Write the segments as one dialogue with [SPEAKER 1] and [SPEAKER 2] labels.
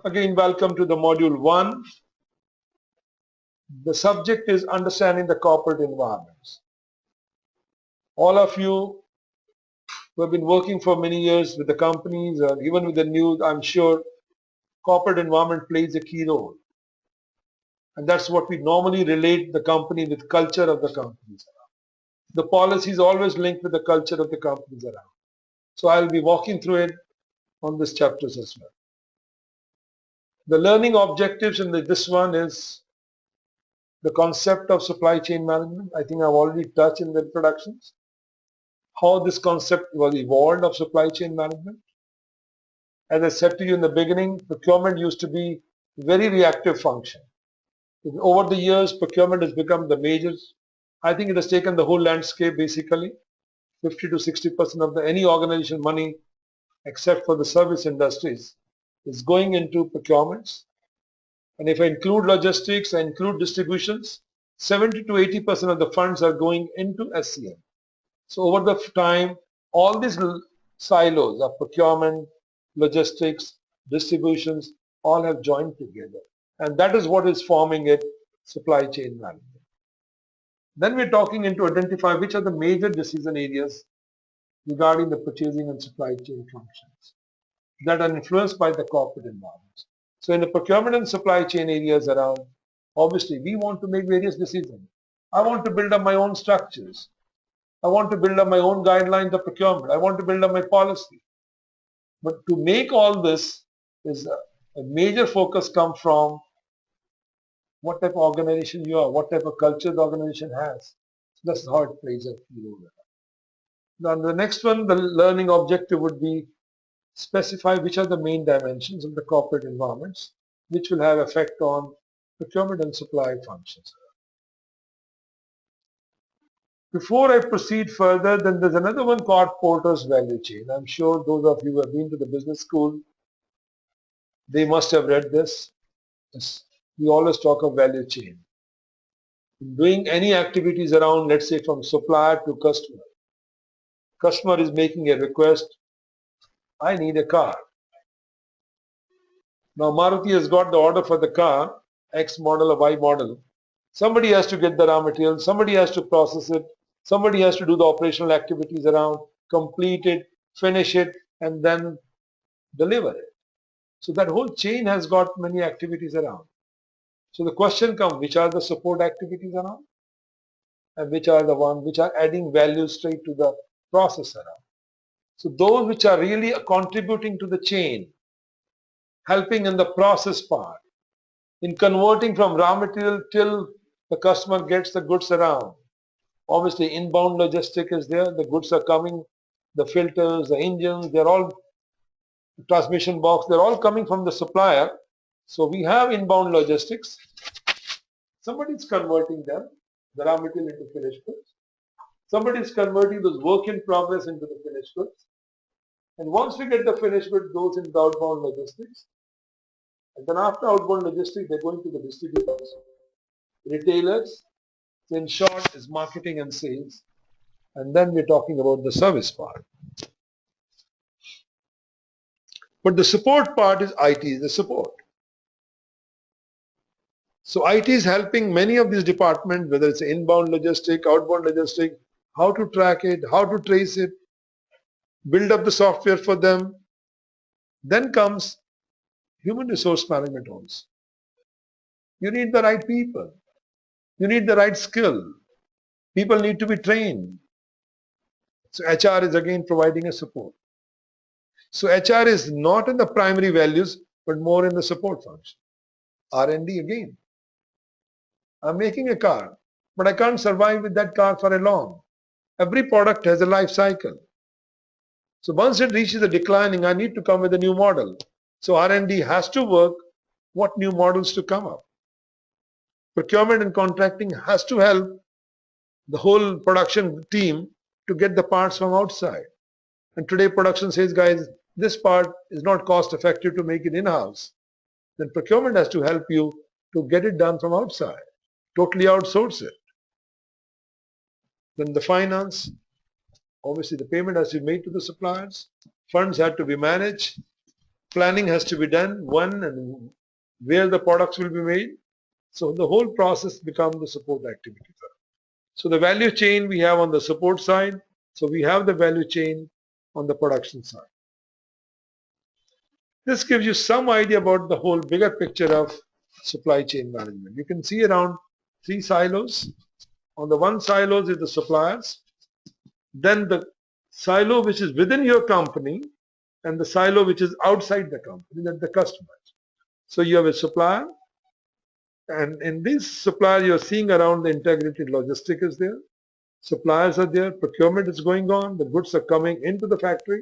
[SPEAKER 1] Again, welcome to the module 1. The subject is understanding the corporate environments. All of you who have been working for many years with the companies or even with the news, I'm sure corporate environment plays a key role. And that's what we normally relate the company with culture of the companies around. The policy is always linked with the culture of the companies around. So I'll be walking through it on this chapters as well. The learning objectives in this one is the concept of supply chain management. I think I've already touched in the introductions. How this concept was evolved of supply chain management. As I said to you in the beginning, procurement used to be a very reactive function. Over the years, procurement has become the major. I think it has taken the whole landscape basically. 50 to 60% of any organization money, except for the service industries, is going into procurements. And if I include logistics, I include distributions, 70 to 80% of the funds are going into SCM. So over the time, all these silos of procurement, logistics, distributions, all have joined together. And that is what is forming it, supply chain management. Then we're talking into identify which are the major decision areas regarding the purchasing and supply chain functions that are influenced by the corporate environments. So in the procurement and supply chain areas around, obviously we want to make various decisions. I want to build up my own structures. I want to build up my own guidelines of procurement. I want to build up my policy. But to make all this is a major focus come from what type of organization you are, what type of culture the organization has. So that's how it plays a key role. Now the next one, the learning objective would be specify which are the main dimensions of the corporate environments which will have effect on procurement and supply functions. Before I proceed further, then there's another one called Porter's value chain. I'm sure those of you who have been to the business school, they must have read this. We always talk of value chain. Doing any activities around, let's say from supplier to customer. Customer is making a request, I need a car. Now Maruti has got the order for the car, X model or Y model. Somebody has to get the raw material, somebody has to process it, somebody has to do the operational activities around, complete it, finish it, and then deliver it. So that whole chain has got many activities around. So the question comes, which are the support activities around? And which are the ones which are adding value straight to the process around? So those which are really contributing to the chain, helping in the process part, in converting from raw material till the customer gets the goods around. Obviously inbound logistic is there, the goods are coming, the filters, the engines, they're all, the transmission box, they're all coming from the supplier. So we have inbound logistics. Somebody is converting them, the raw material into finished goods. Somebody is converting those work in progress into the finished goods. And once we get the finished goods, those in the outbound logistics. And then after outbound logistics, they're going to the distributors, retailers. So in short, is marketing and sales. And then we're talking about the service part. But the support part is IT, the support. So IT is helping many of these departments, whether it's inbound logistic, outbound logistic, how to track it, how to trace it, build up the software for them. Then comes human resource management also. You need the right people. You need the right skill. People need to be trained. So HR is again providing a support. So HR is not in the primary values, but more in the support function. R&D again. I'm making a car, but I can't survive with that car for a long. Every product has a life cycle. So once it reaches a declining, I need to come with a new model. So R&D has to work what new models to come up. Procurement and contracting has to help the whole production team to get the parts from outside. And today production says, guys, this part is not cost effective to make it in-house. Then procurement has to help you to get it done from outside, totally outsource it. Then the finance, obviously the payment has to be made to the suppliers, funds have to be managed, Planning has to be done, when and where the products will be made. So the whole process becomes the support activity. So the value chain we have on the support side. So we have the value chain on the production side. This gives you some idea about the whole bigger picture of supply chain management. You can see around 3 silos. On the one silos is the suppliers, then the silo which is within your company, and the silo which is outside the company, that's the customers. So you have a supplier, and in this supplier you're seeing around the integrated logistic is there, suppliers are there, procurement is going on, the goods are coming into the factory,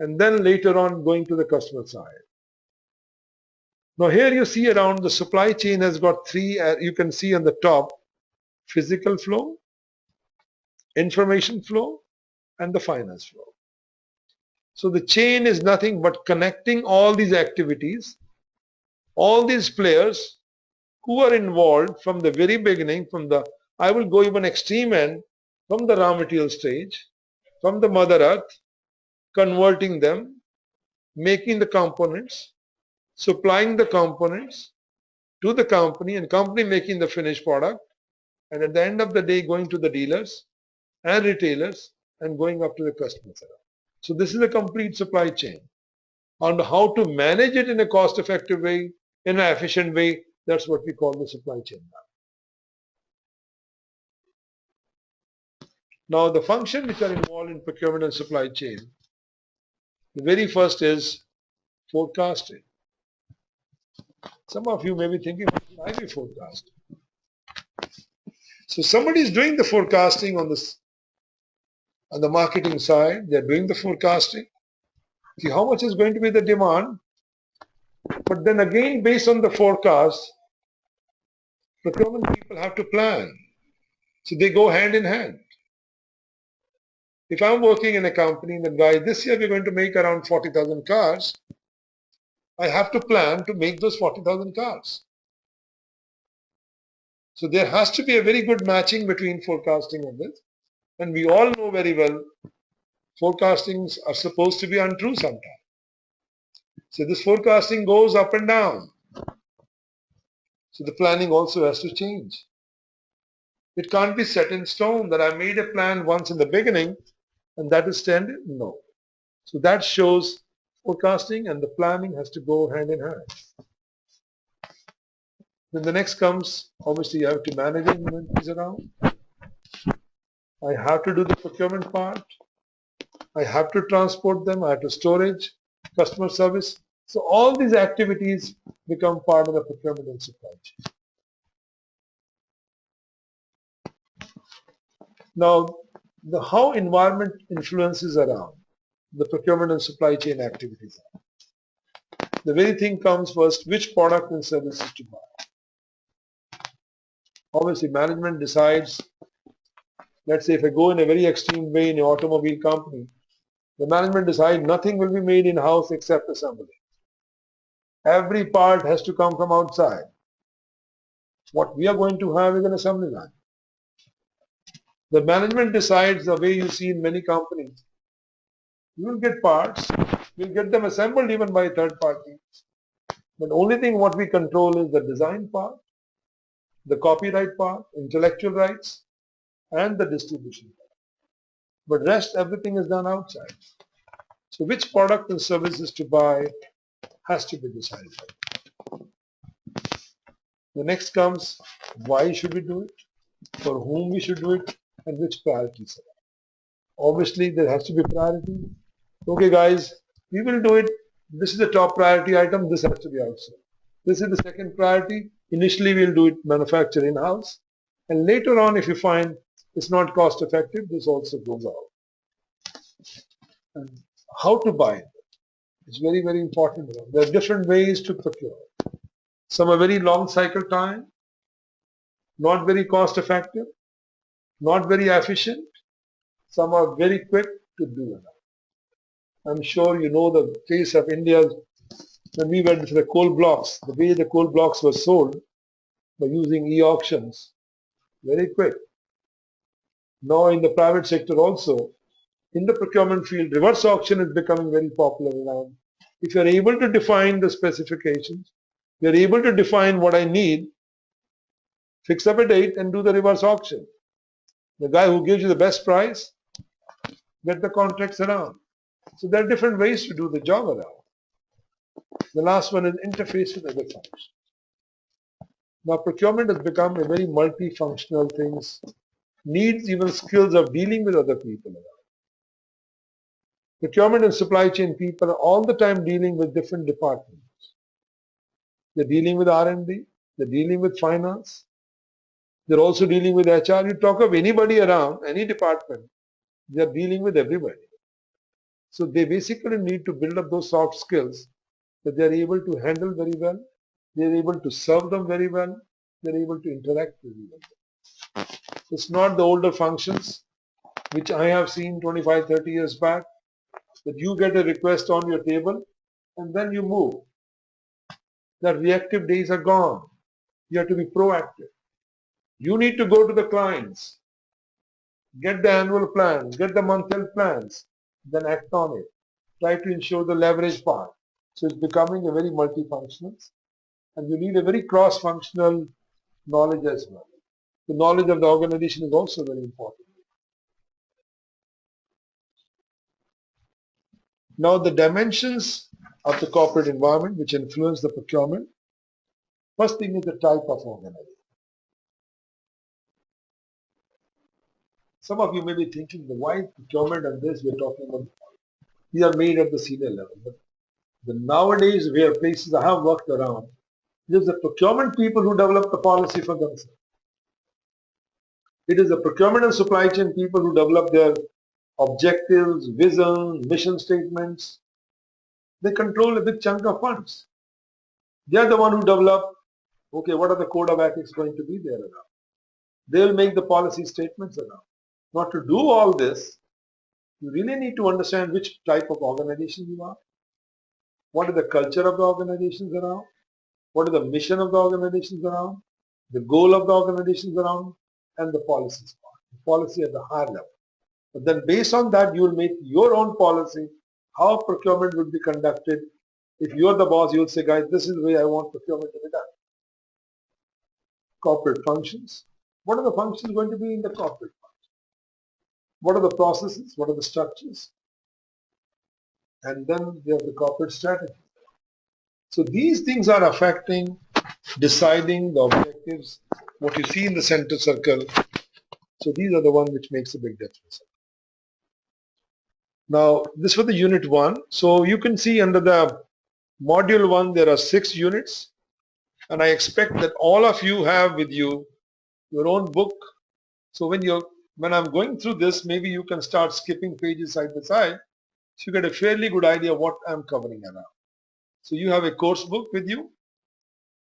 [SPEAKER 1] and then later on going to the customer side. Now here you see around the supply chain has got 3, you can see on the top, physical flow, information flow, and the finance flow. So the chain is nothing but connecting all these activities, all these players who are involved from the very beginning, I will go even extreme end, from the raw material stage, from the mother earth, converting them, making the components, supplying the components to the company, and company making the finished product, and at the end of the day going to the dealers and retailers and going up to the customers. So this is a complete supply chain. On how to manage it in a cost-effective way, in an efficient way, that's what we call the supply chain. Now the functions which are involved in procurement and supply chain, the very first is forecasting. Some of you may be thinking, why be forecast? So somebody is doing the forecasting on the marketing side, they're doing the forecasting. See how much is going to be the demand, but then again based on the forecast, procurement people have to plan. So they go hand in hand. If I'm working in a company and guys, this year we're going to make around 40,000 cars, I have to plan to make those 40,000 cars. So there has to be a very good matching between forecasting and this. And we all know very well, forecastings are supposed to be untrue sometimes. So this forecasting goes up and down. So the planning also has to change. It can't be set in stone that I made a plan once in the beginning and that is standard. No. So that shows forecasting and the planning has to go hand in hand. Then the next comes, obviously you have to manage inventories around. I have to do the procurement part. I have to transport them. I have to storage, customer service. So all these activities become part of the procurement and supply chain. Now, how environment influences around the procurement and supply chain activities. The very thing comes first, which product and services to buy. Obviously, management decides, let's say if I go in a very extreme way in an automobile company, the management decides nothing will be made in-house except assembly. Every part has to come from outside. What we are going to have is an assembly line. The management decides the way you see in many companies. You will get parts, we'll get them assembled even by third parties. But the only thing what we control is the design part, the copyright part, intellectual rights, and the distribution part. But rest, everything is done outside. So which product and services to buy has to be decided. The next comes, why should we do it, for whom we should do it, and which priorities are there. Obviously, there has to be priority. Okay guys, we will do it. This is the top priority item, this has to be outside. This is the second priority. Initially, we'll do it manufacture in-house. And later on, if you find it's not cost effective, this also goes out. And how to buy it? It's very, very important. There are different ways to procure. Some are very long cycle time, not very cost effective, not very efficient. Some are very quick to do it. I'm sure you know the case of India when we went to the coal blocks, the way the coal blocks were sold by using e-auctions, very quick. Now in the private sector also, in the procurement field, reverse auction is becoming very popular around If you're able to define the specifications, you're able to define what I need, fix up a date and do the reverse auction. The guy who gives you the best price, get the contracts around. So there are different ways to do the job around. The last one is interface with other functions. Now procurement has become a very multifunctional thing, needs even skills of dealing with other people around. Procurement and supply chain people are all the time dealing with different departments. They're dealing with R&D, they're dealing with finance, they're also dealing with HR. You talk of anybody around, any department, they're dealing with everybody. So they basically need to build up those soft skills that they're able to handle very well, they're able to serve them very well, they're able to interact very well. It's not the older functions, which I have seen 25, 30 years back, that you get a request on your table and then you move. The reactive days are gone. You have to be proactive. You need to go to the clients, get the annual plans, get the month-end plans, then act on it. Try to ensure the leverage part. So it's becoming a very multifunctional, and you need a very cross-functional knowledge as well. The knowledge of the organization is also very important. Now the dimensions of the corporate environment which influence the procurement. First thing is the type of organization. Some of you may be thinking, why procurement and this we're talking about, these are made at the senior level. But the nowadays where places I have worked around, it is the procurement people who develop the policy for themselves. It is the procurement and supply chain people who develop their objectives, vision, mission statements. They control a big chunk of funds. They are the one who develop, okay, what are the code of ethics going to be there around? They will make the policy statements around. Now to do all this, you really need to understand which type of organization you are. What is the culture of the organizations around? What is the mission of the organizations around? The goal of the organizations around? And the policies part. The policy at the higher level. But then based on that, you will make your own policy, how procurement would be conducted. If you're the boss, you'll say, guys, this is the way I want procurement to be done. Corporate functions. What are the functions going to be in the corporate function? What are the processes? What are the structures? And then we have the corporate strategy. So these things are affecting, deciding the objectives, what you see in the center circle. So these are the ones which makes a big difference. Now this was the unit 1. So you can see under the module 1 there are 6 units, and I expect that all of you have with you your own book. So when I'm going through this, maybe you can start skipping pages side by side, so you get a fairly good idea of what I'm covering around. So you have a course book with you.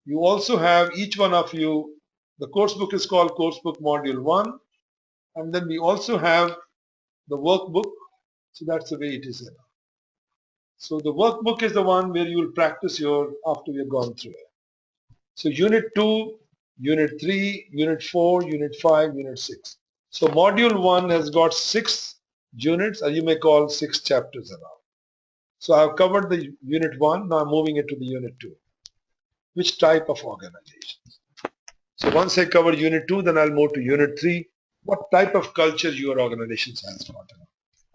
[SPEAKER 1] You also have, each one of you, the course book is called course book module 1, and then we also have the workbook. So that's the way it is here. So the workbook is the one where you will practice after you've gone through it. So unit 2, unit 3, unit 4, unit 5, unit 6. So module 1 has got 6 units, or you may call 6 chapters around. So I've covered the unit 1, now I'm moving it to the unit 2. Which type of organizations? So once I cover unit 2, then I'll move to unit 3. What type of culture your organization has got?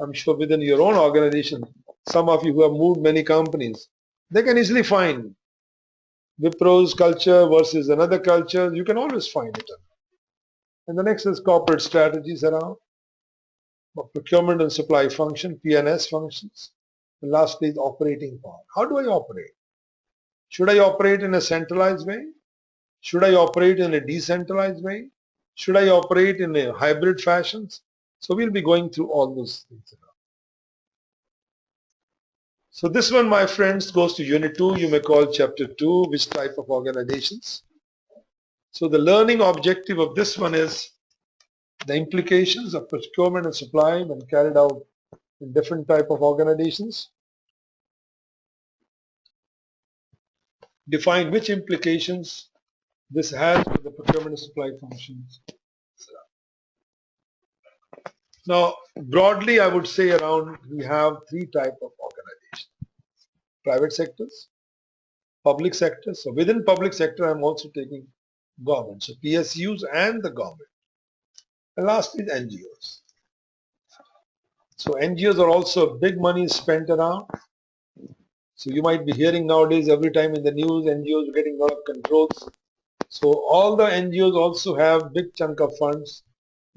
[SPEAKER 1] I'm sure within your own organization, some of you who have moved many companies, they can easily find Wipro's culture versus another culture. You can always find it. And the next is corporate strategies around procurement and supply function, P&S functions. And lastly is operating part. How do I operate? Should I operate in a centralized way? Should I operate in a decentralized way? Should I operate in a hybrid fashions? So we'll be going through all those things. So this one, my friends, goes to unit 2. You may call chapter 2, which type of organizations. So the learning objective of this one is the implications of procurement and supply when carried out in different type of organizations. Define which implications this has for the procurement and supply functions. Now, broadly, I would say around we have 3 types of organizations. private sectors, public sector. So within public sector, I'm also taking government. So PSUs and the government. And last is NGOs. So NGOs are also big money spent around. So you might be hearing nowadays every time in the news, NGOs are getting a lot of controls. So all the NGOs also have big chunk of funds.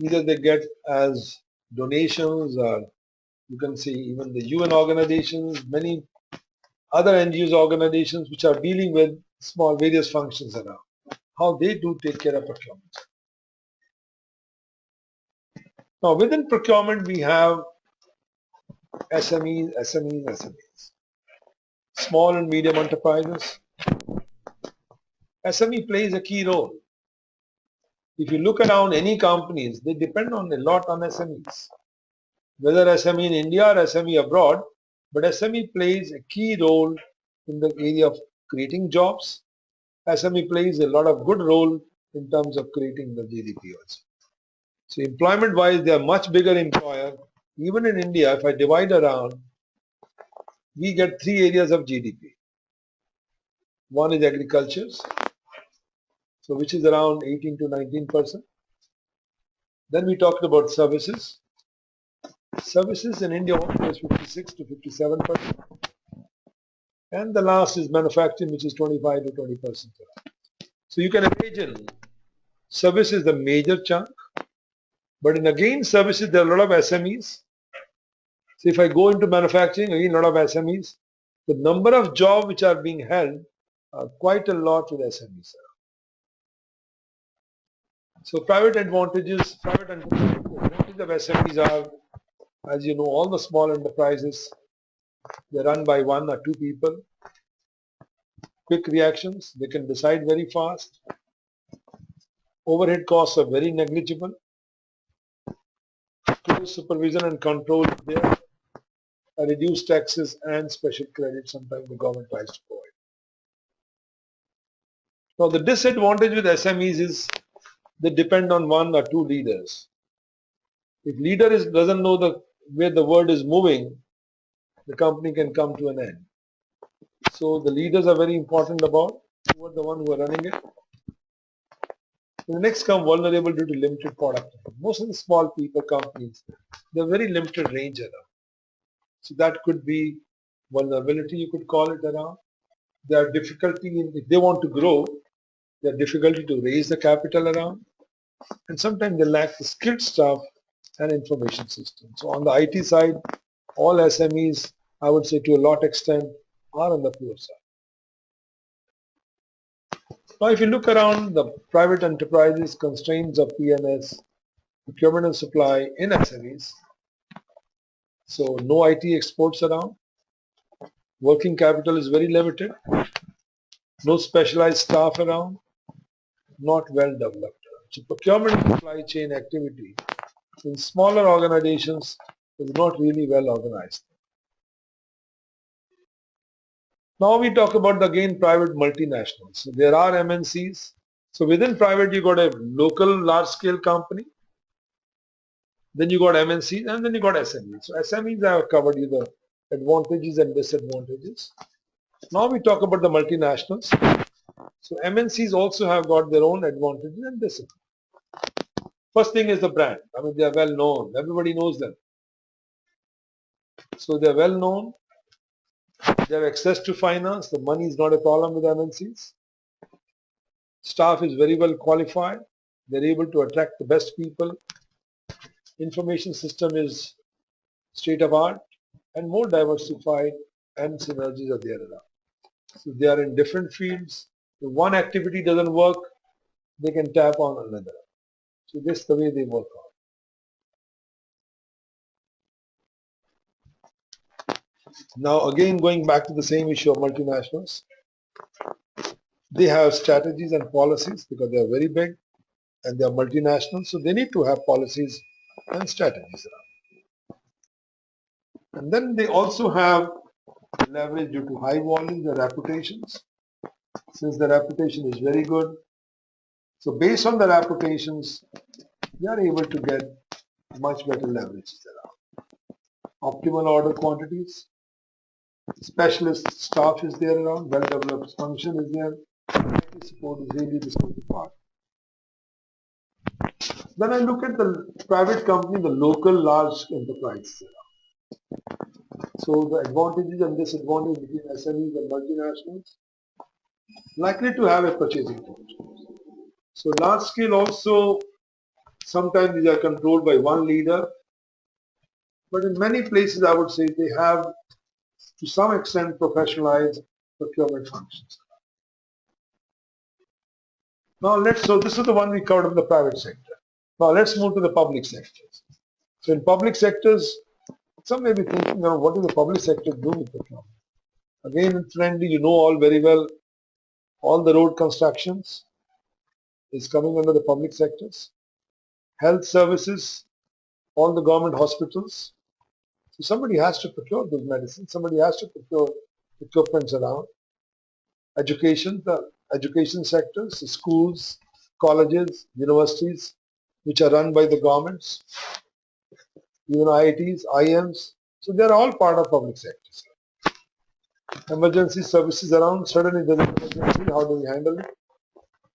[SPEAKER 1] Either they get as donations, or you can see even the UN organizations, many other NGOs organizations which are dealing with small various functions around. How they do take care of procurement. Now within procurement we have SMEs. Small and medium enterprises. SME plays a key role. If you look around any companies, they depend on a lot on SMEs. Whether SME in India or SME abroad, but SME plays a key role in the area of creating jobs. SME plays a lot of good role in terms of creating the GDP also. So employment wise, they are much bigger employer. Even in India, if I divide around, we get three areas of GDP. One is agriculture, so which is around 18 to 19%. Then we talked about services. Services in India also is 56 to 57%. And the last is manufacturing, which is 25 to 20%. So you can imagine service is the major chunk. But in again services, there are a lot of SMEs. So if I go into manufacturing, again a lot of SMEs. The number of jobs which are being held are quite a lot with SMEs. So private advantages of SMEs are, as you know, all the small enterprises, they're run by one or two people. Quick reactions, they can decide very fast. Overhead costs are very negligible. Close supervision and control is there. Reduced taxes and special credit sometimes the government tries to provide. Now the disadvantage with SMEs is they depend on one or two leaders. If leader doesn't know where the world is moving, the company can come to an end. So the leaders are very important about who are the one who are running it. The next come vulnerable due to limited product. Most of the small people companies, they're very limited range around. So that could be vulnerability, you could call it around. Their difficulty if they want to grow, their difficulty to raise the capital around, and sometimes they lack the skilled staff and information system. So on the IT side, all SMEs, I would say to a lot extent, are on the poor side. Now if you look around the private enterprises, constraints of P&S, procurement and supply in SMEs, so no IT exports around, working capital is very limited, no specialized staff around, not well developed. So procurement and supply chain activity in smaller organizations is not really well organized. Now we talk about again private multinationals. So there are MNCs. So within private you got a local large scale company, then you got MNCs, and then you got SMEs. So SMEs I have covered you the advantages and disadvantages. Now we talk about the multinationals. So MNCs also have got their own advantages and disadvantages. First thing is the brand. I mean, they are well known. Everybody knows them. So they are well known. They have access to finance. The money is not a problem with MNCs. Staff is very well qualified. They're able to attract the best people. Information system is state of art and more diversified, and synergies are there around. So they are in different fields. If one activity doesn't work, they can tap on another. So this is the way they work on. Now again going back to the same issue of multinationals, they have strategies and policies because they are very big and they are multinational, so they need to have policies and strategies around. And then they also have leverage due to high volume, their reputations. Since their reputation is very good, so based on the reputations, they are able to get much better leverages around. Optimal order quantities. Specialist staff is there around, well-developed function is there, IT support is really the important part. Then I look at the private company, the local large enterprise. So the advantages and disadvantages between SMEs and multinationals, likely to have a purchasing power. So large scale also, sometimes these are controlled by one leader, but in many places I would say they have to some extent professionalized procurement functions. Now so this is the one we covered in the private sector. Now let's move to the public sectors. So in public sectors, some may be thinking, what does the public sector do with procurement? Again, friendly, you know all very well, all the road constructions is coming under the public sectors. Health services, all the government hospitals. So somebody has to procure those medicines, somebody has to procure equipments around. Education, the education sectors, the schools, colleges, universities, which are run by the governments, even IITs, IMs. So they're all part of public sectors. Emergency services around, suddenly there's an emergency, how do we handle it?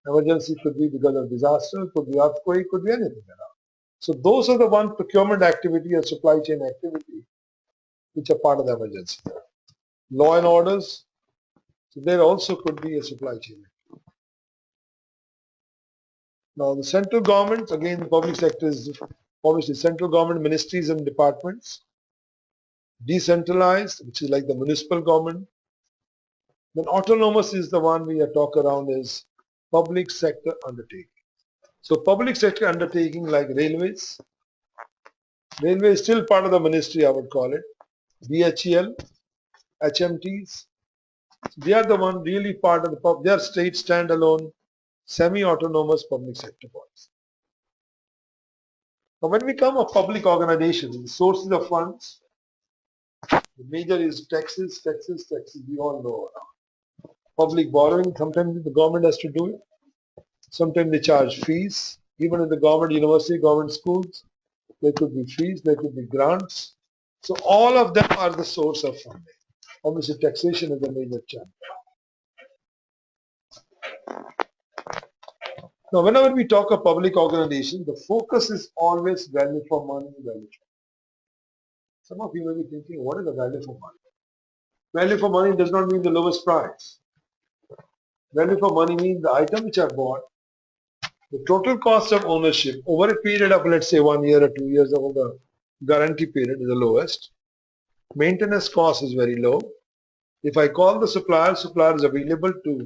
[SPEAKER 1] Emergency could be because of disaster, could be earthquake, could be anything around. So those are the one procurement activity or supply chain activity which are part of the emergency. Law and orders, so there also could be a supply chain. Now the central government, again the public sector is obviously central government ministries and departments. Decentralized, which is like the municipal government. Then autonomous is the one we are talking around is public sector undertaking. So public sector undertaking like railways. Railway is still part of the ministry, I would call it. BHEL, HMTs. They are the one really part of the they are state standalone, semi-autonomous public sector bodies. Now when we come of public organizations, the sources of funds, the major is taxes, we all know. Public borrowing, sometimes the government has to do it. Sometimes they charge fees. Even in the government university, government schools, there could be fees, there could be grants. So all of them are the source of funding. Obviously taxation is a major challenge. Now whenever we talk of public organization, the focus is always value for money, value for money. Some of you may be thinking, what is the value for money? Value for money does not mean the lowest price. Value for money means the item which I bought, the total cost of ownership over a period of let's say 1 year or 2 years over the guarantee period is the lowest. Maintenance cost is very low. If I call the supplier is available to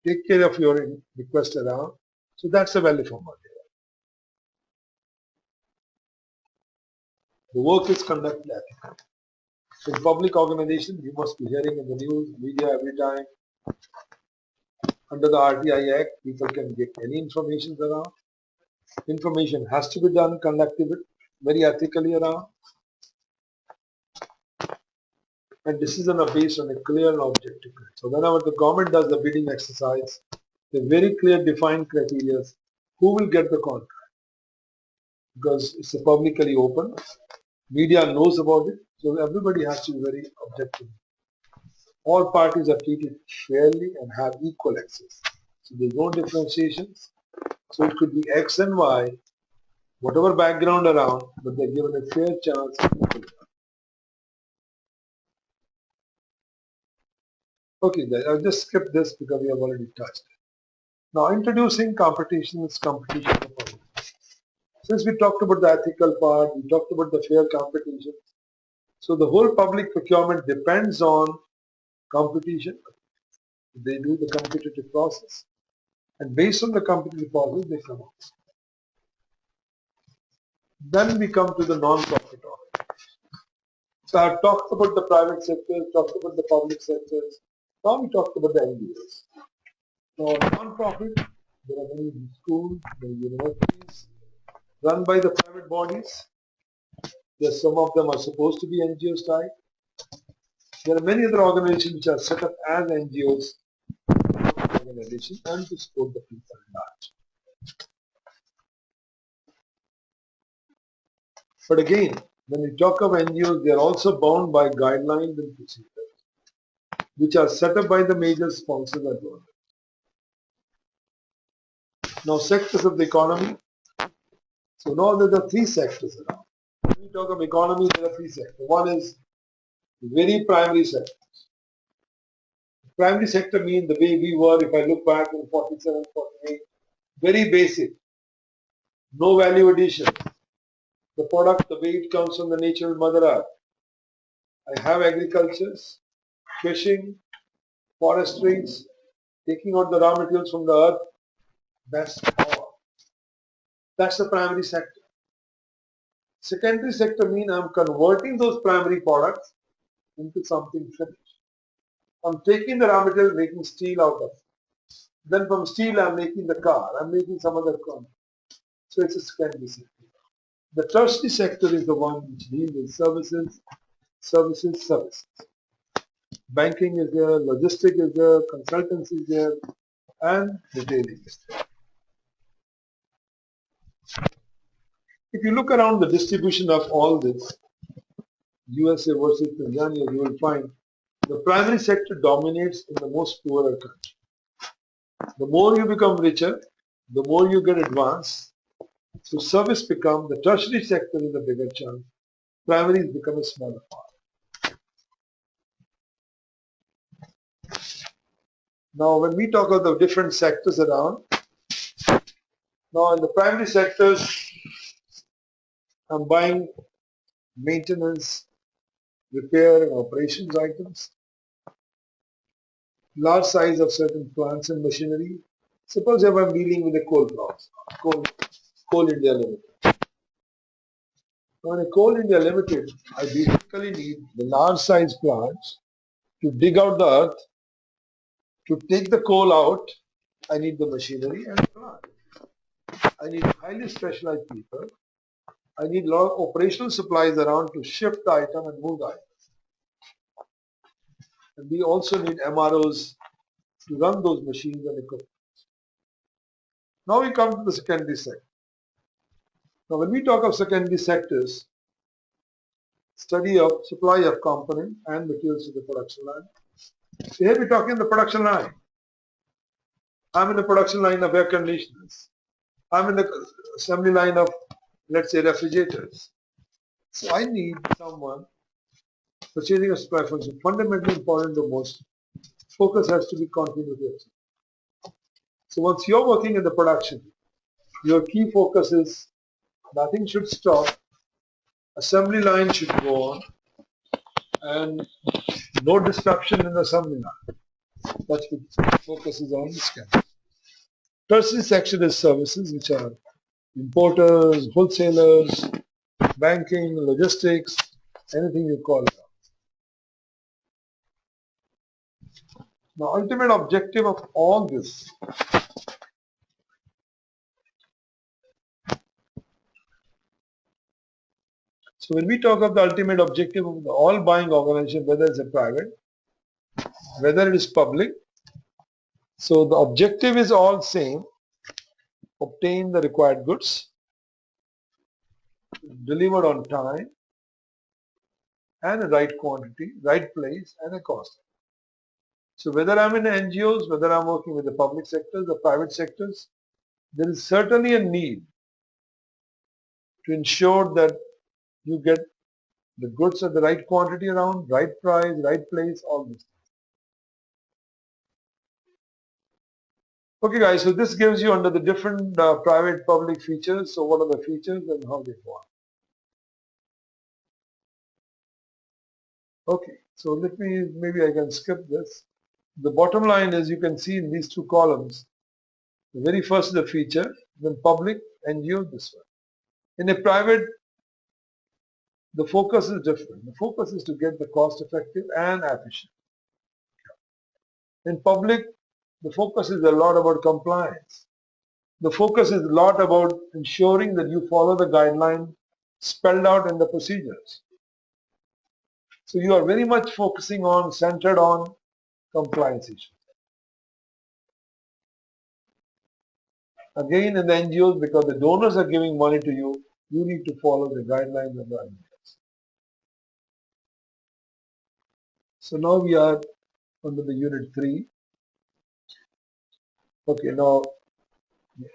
[SPEAKER 1] take care of your request around. So that's the value for money. The work is conducted ethically. So in public organization, you must be hearing in the news, media every time. Under the RTI Act, people can get any information around. Information has to be done, conducted very ethically around. And decisions are based on a clear and objective. So whenever the government does the bidding exercise, the very clear defined criteria who will get the contract. Because it's a publicly open, media knows about it, so everybody has to be very objective. All parties are treated fairly and have equal access. So there's no differentiations. So it could be X and Y, whatever background around, but they're given a fair chance. Okay, guys, I'll just skip this because we have already touched it. Now introducing competitions, competition. Since we talked about the ethical part, we talked about the fair competition. So the whole public procurement depends on competition. They do the competitive process. And based on the competitive process, they come out. Then we come to the non-profit organization. So I've talked about the private sector, talked about the public sectors. Now we talked about the NGOs. So non-profit, there are many schools, many universities run by the private bodies. Yes, some of them are supposed to be NGOs type. There are many other organizations which are set up as NGOs and to support the people at large. But again, when we talk of NGOs, they are also bound by guidelines and procedures. which are set up by the major sponsors and donors. Now, sectors of the economy. So now there are three sectors around. When we talk of economy, there are three sectors. One is very primary sector. Primary sector means the way we were, if I look back in 47, 48, very basic, no value addition. The product, the way it comes from the natural mother earth. I have agricultures, fishing, forestries, taking out the raw materials from the earth. That's all. That's the primary sector. Secondary sector means I'm converting those primary products into something finished. I'm taking the raw material, making steel out of it. Then from steel, I'm making the car. I'm making some other component. So it's a secondary sector. The tertiary sector is the one which deals with services. Banking is there, logistics is there, consultancy is there, and retailing is there. If you look around the distribution of all this, USA versus Tanzania, you will find the primary sector dominates in the most poorer country. The more you become richer, the more you get advanced. So service become the tertiary sector is the bigger chunk. Primary has become a smaller part. Now, when we talk of the different sectors around, now in the primary sectors, I'm buying maintenance, repair and operations items, large size of certain plants and machinery. Suppose if I'm dealing with a coal plants, Coal India Limited. Now in a Coal India Limited, I basically need the large size plants to dig out the earth, to take the coal out. I need the machinery and the plant. I need highly specialized people. I need a lot of operational supplies around to shift the item and move the item. And we also need MROs to run those machines and equipment. Now we come to the secondary sector. Now when we talk of secondary sectors, study of supply of component and materials to the production line. So here we're talking the production line. I'm in the production line of air conditioners. I'm in the assembly line of, let's say, refrigerators. So I need someone purchasing a supply function. Fundamentally important the most. Focus has to be continuity. So once you're working in the production, your key focus is nothing should stop, assembly line should go on, and no disruption in the assembly line. That's what focus is on this kind. Tertiary section is services, which are importers, wholesalers, banking, logistics, anything you call it. Now, ultimate objective of all this so when we talk of the ultimate objective of the all buying organization, whether it's a private, whether it is public, so the objective is all same: obtain the required goods, delivered on time, and the right quantity, right place, and a cost. So whether I'm in NGOs, whether I'm working with the public sectors, the private sectors, there is certainly a need to ensure that you get the goods at the right quantity around, right price, right place, all this. Okay guys, so this gives you under the different private public features. So what are the features and how they form? Okay, so maybe I can skip this. The bottom line is you can see in these two columns, the very first is the feature, then public, NGO, this one. In a private, the focus is different. The focus is to get the cost effective and efficient. In public, the focus is a lot about compliance. The focus is a lot about ensuring that you follow the guideline spelled out in the procedures. So you are very much focusing on, centered on compliance issues. Again, in the NGOs, because the donors are giving money to you, you need to follow the guidelines of the NGOs. So now we are under the Unit 3. Okay, now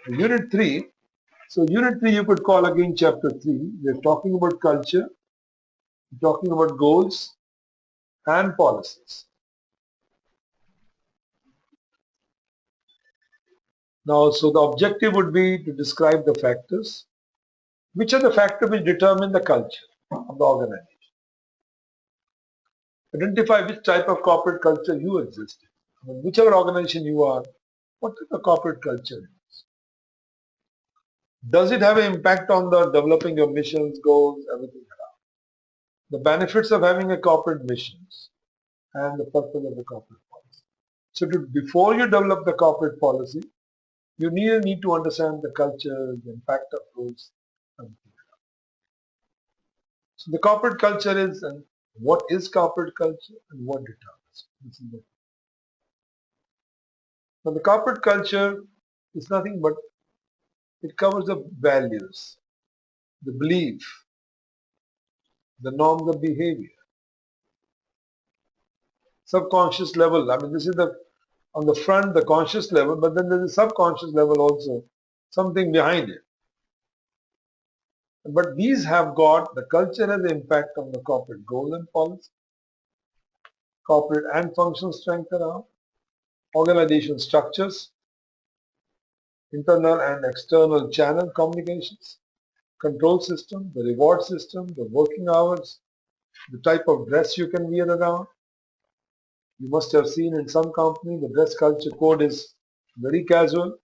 [SPEAKER 1] Unit 3. So Unit 3 you could call again Chapter 3. We're talking about culture, we're talking about goals and policies. Now, so the objective would be to describe the factors. Which are the factors which determine the culture of the organization? Identify which type of corporate culture you exist in. I mean, whichever organization you are, what is the corporate culture is? Does it have an impact on the developing your missions, goals, everything around? The benefits of having a corporate missions and the purpose of the corporate policy. So before you develop the corporate policy, you need to understand the culture, the impact of rules, everything. So the corporate culture is, and what is corporate culture and what determines? This is Now the corporate culture is nothing but it covers the values, the belief, the norms of behavior, subconscious level. I mean, this is the on the front, the conscious level, but then there's a subconscious level also, something behind it. But these have got, the culture has an impact on the corporate goal and policy, corporate and functional strength around, organization structures, internal and external channel communications, control system, the reward system, the working hours, the type of dress you can wear around. You must have seen in some company the dress culture code is very casual,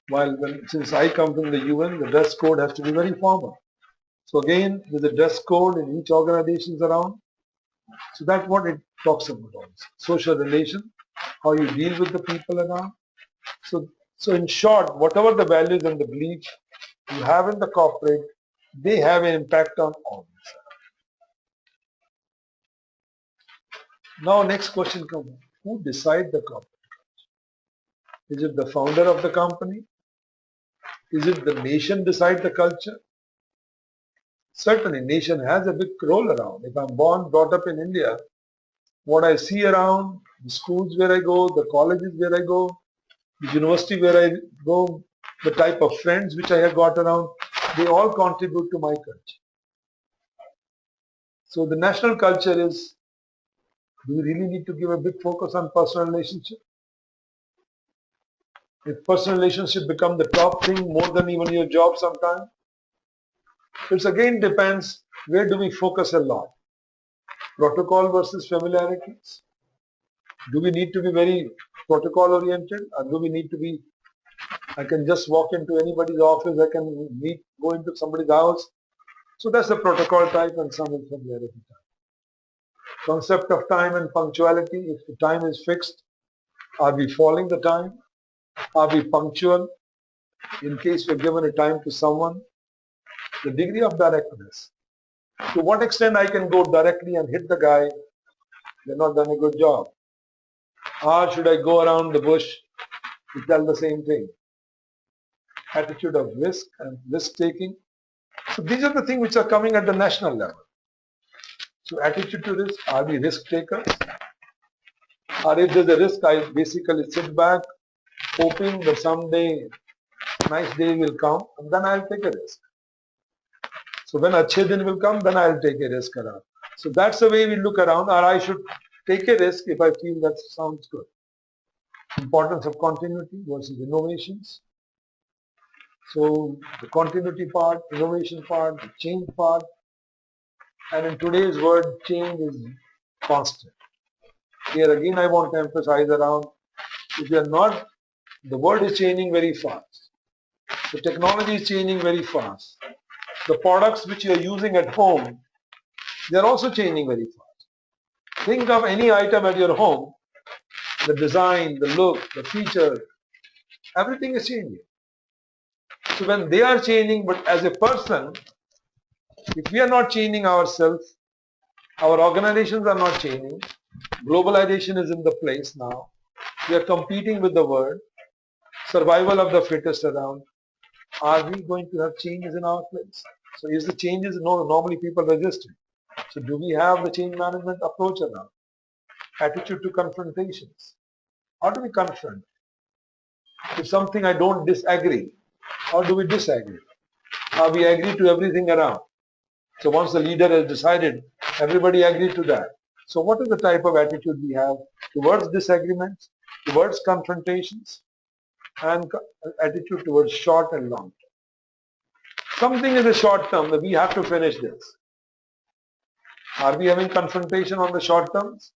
[SPEAKER 1] while since I come from the UN, the dress code has to be very formal. So again, there's a dress code in each organization around. So that's what it talks about also. Social relation, how you deal with the people around. So in short, whatever the values and the beliefs you have in the corporate, they have an impact on all this. Now next question comes, who decide the corporate? Is it the founder of the company? Is it the nation decide the culture? Certainly, nation has a big role around. If I'm born, brought up in India, what I see around, the schools where I go, the colleges where I go, the university where I go, the type of friends which I have got around, they all contribute to my culture. So the national culture is, do we really need to give a big focus on personal relationship? If personal relationship become the top thing more than even your job sometimes, it again depends where do we focus a lot. Protocol versus familiarities. Do we need to be very protocol oriented, or do we need to be, I can just walk into anybody's office, I can go into somebody's house. So that's the protocol type and some is familiarity type. Concept of time and punctuality, if the time is fixed, are we following the time? Are we punctual? In case we're given a time to someone, the degree of directness. To what extent I can go directly and hit the guy, they're not done a good job. Or should I go around the bush to tell the same thing? Attitude of risk and risk taking. So these are the things which are coming at the national level. So attitude to risk, are we risk takers? Or if there's a risk, I basically sit back, hoping that someday, nice day will come, and then I'll take a risk. So when achhe din will come, then I'll take a risk around. So that's the way we look around, or I should take a risk if I feel that sounds good. Importance of continuity versus innovations. So the continuity part, innovation part, the change part, and in today's world, change is constant. Here again, I want to emphasize around, if you are not, the world is changing very fast. The technology is changing very fast. The products which you are using at home, they are also changing very fast. Think of any item at your home, the design, the look, the feature, everything is changing. So when they are changing, but as a person, if we are not changing ourselves, our organizations are not changing, globalization is in the place now, we are competing with the world, survival of the fittest around, are we going to have changes in our place? So is the changes, no, normally people resist it. So do we have the change management approach around? Attitude to confrontations. How do we confront? If something I don't disagree, how do we disagree? We agree to everything around. So once the leader has decided, everybody agreed to that. So what is the type of attitude we have towards disagreements, towards confrontations, and attitude towards short and long term? Something in the short term that we have to finish this. Are we having confrontation on the short terms?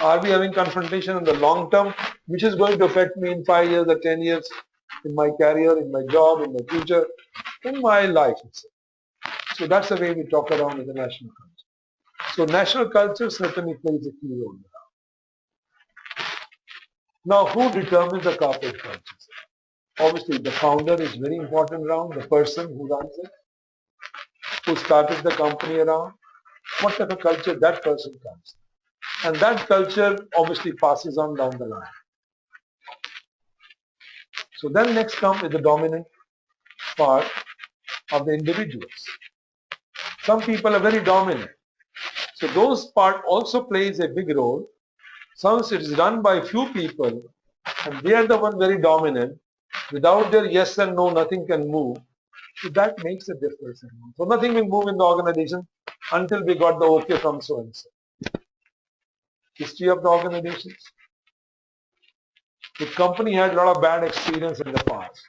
[SPEAKER 1] Are we having confrontation in the long term, which is going to affect me in 5 years or 10 years, in my career, in my job, in my future, in my life itself? So that's the way we talk around in the national culture. So national culture certainly plays a key role. Now, who determines the corporate culture? Obviously, the founder is very important around, the person who runs it, who started the company around, what type of culture that person comes. And that culture obviously passes on down the line. So then next comes the dominant part of the individuals. Some people are very dominant. So those part also plays a big role. Since it is run by few people and they are the one very dominant, without their yes and no, nothing can move. So that makes a difference. So nothing will move in the organization until we got the okay from so and so. History of the organizations. The company had a lot of bad experience in the past.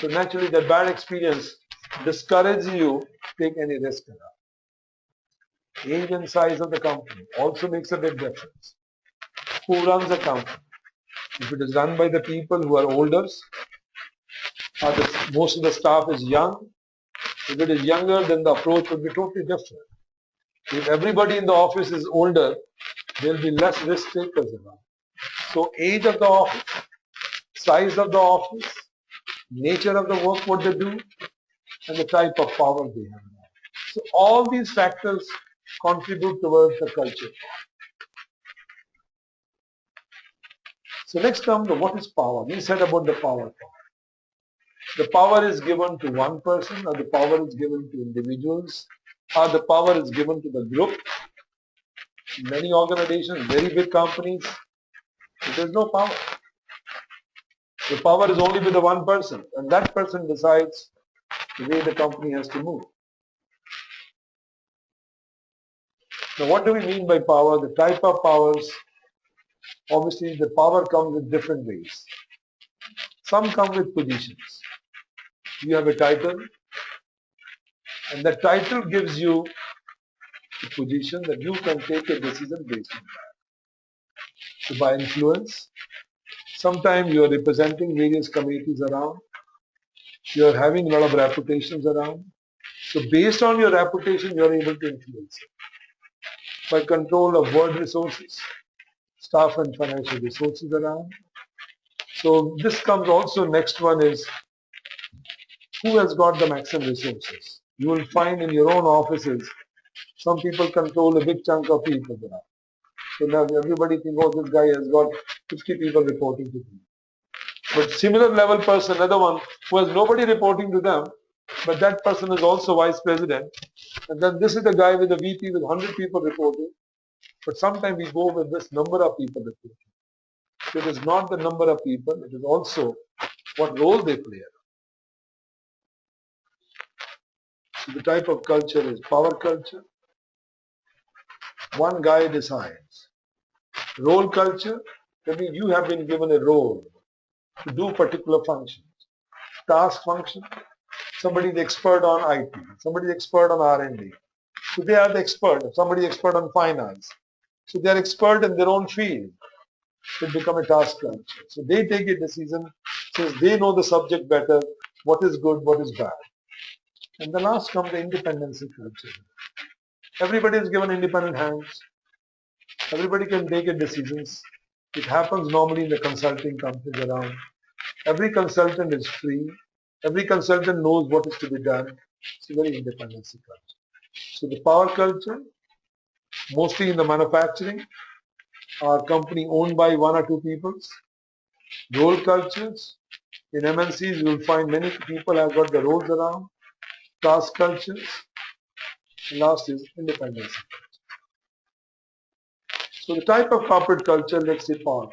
[SPEAKER 1] So naturally that bad experience discourages you to take any risk around. Age and size of the company also makes a big difference. Who runs the company? If it is run by the people who are older, or most of the staff is young, if it is younger, then the approach will be totally different. If everybody in the office is older, there will be less risk takers around. So age of the office, size of the office, nature of the work, what they do, and the type of power they have. So all these factors contribute towards the culture. So next comes the what is power. We said about the power. The power is given to one person, or the power is given to individuals, or the power is given to the group. Many organizations, very big companies, there is no power. The power is only with the one person, and that person decides the way the company has to move. Now, what do we mean by power? The type of powers, obviously, the power comes in different ways. Some come with positions. You have a title, and the title gives you a position that you can take a decision based on that. So, by influence, sometimes you are representing various committees around, you are having a lot of reputations around. So, based on your reputation, you are able to influence it. By control of word resources, staff and financial resources around. So this comes also, next one is who has got the maximum resources. You will find in your own offices, some people control a big chunk of people around. So now everybody thinks, oh, this guy has got 50 people reporting to him. But similar level person, another one who has nobody reporting to them, but that person is also vice president. And then this is the guy with the VP with 100 people reporting. But sometimes we go with this number of people reporting. It is not the number of people, it is also what role they play. So the type of culture is power culture. One guy decides. Role culture, that means you have been given a role to do particular functions. Task function, somebody is expert on IT, somebody is expert on R&D. So they are the expert. Somebody is expert on finance. So they are expert in their own field. To become a task culture. So they take a decision since they know the subject better, what is good, what is bad. And the last comes the independency culture. Everybody is given independent hands. Everybody can take a decisions. It happens normally in the consulting companies around. Every consultant is free. Every consultant knows what is to be done. It's a very independency culture. So the power culture, mostly in the manufacturing, are company owned by one or two people. Role cultures, in MNCs, you will find many people have got the roles around, task cultures, and last is independence. So the type of corporate culture, let's say power.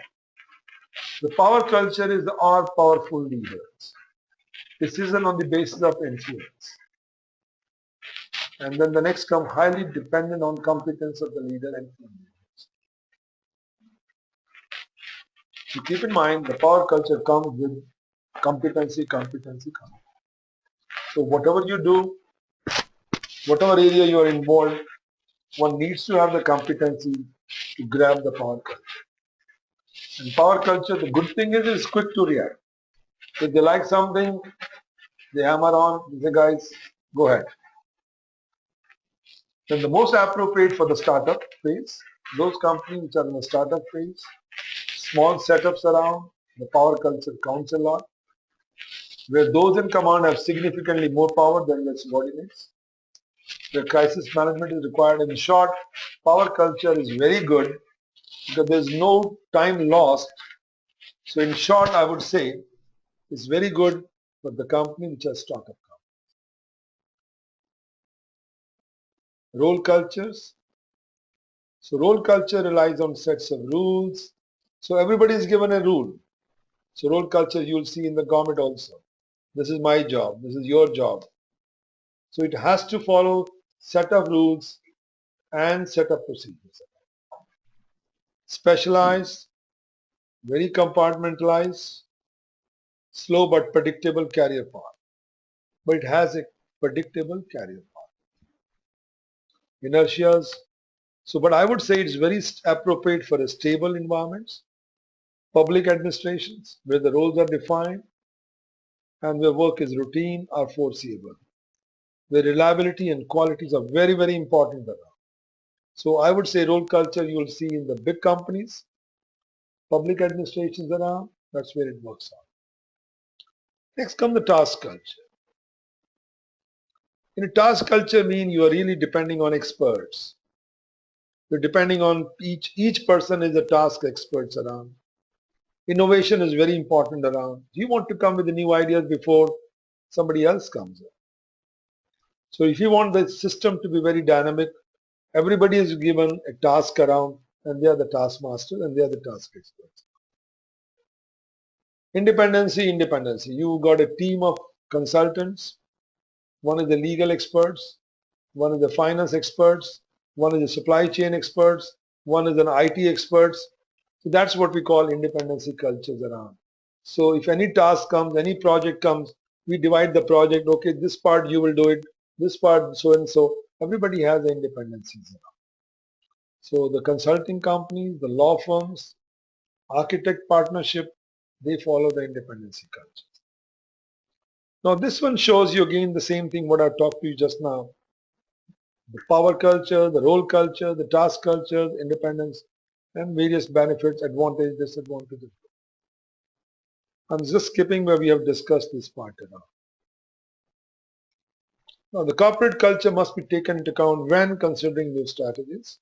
[SPEAKER 1] The power culture is our powerful leaders. Decision on the basis of influence. And then the next come highly dependent on competence of the leader and team leaders. So keep in mind the power culture comes with competency. So whatever you do, whatever area you are involved, one needs to have the competency to grab the power culture. And power culture, the good thing is it's quick to react. If they like something, they hammer on, they say guys, go ahead. Then the most appropriate for the startup phase, those companies which are in the startup phase, small setups around, the power culture counts a lot, where those in command have significantly more power than their subordinates, where crisis management is required. In short, power culture is very good because there is no time lost. So in short, I would say it's very good for the company which has startup. Role cultures. So role culture relies on sets of rules. So everybody is given a rule. So role culture you will see in the government also. This is my job. This is your job. So it has to follow set of rules and set of procedures. Specialized, very compartmentalized, slow but predictable career path. But it has a predictable career path. Inertias. So, but I would say it's very appropriate for a stable environments, public administrations, where the roles are defined and where work is routine or foreseeable, where reliability and qualities are very, very important around. So I would say role culture you will see in the big companies, public administrations around, that's where it works out. Next come the task culture. In a task culture mean you are really depending on experts. You're depending on each person is a task experts around. Innovation is very important around. You want to come with the new ideas before somebody else comes in. So if you want the system to be very dynamic, everybody is given a task around and they are the taskmaster and they are the task experts. Independency. You got a team of consultants. One is the legal experts, one is the finance experts, one is the supply chain experts, one is an IT experts. So that's what we call independency cultures around. So if any task comes, any project comes, we divide the project. Okay, this part you will do it, this part so and so. Everybody has the independencies around. So the consulting companies, the law firms, architect partnership, they follow the independency culture. Now this one shows you again the same thing what I talked to you just now. The power culture, the role culture, the task culture, the independence, and various benefits, advantages, disadvantages. I'm just skipping where we have discussed this part now. Now the corporate culture must be taken into account when considering new strategies.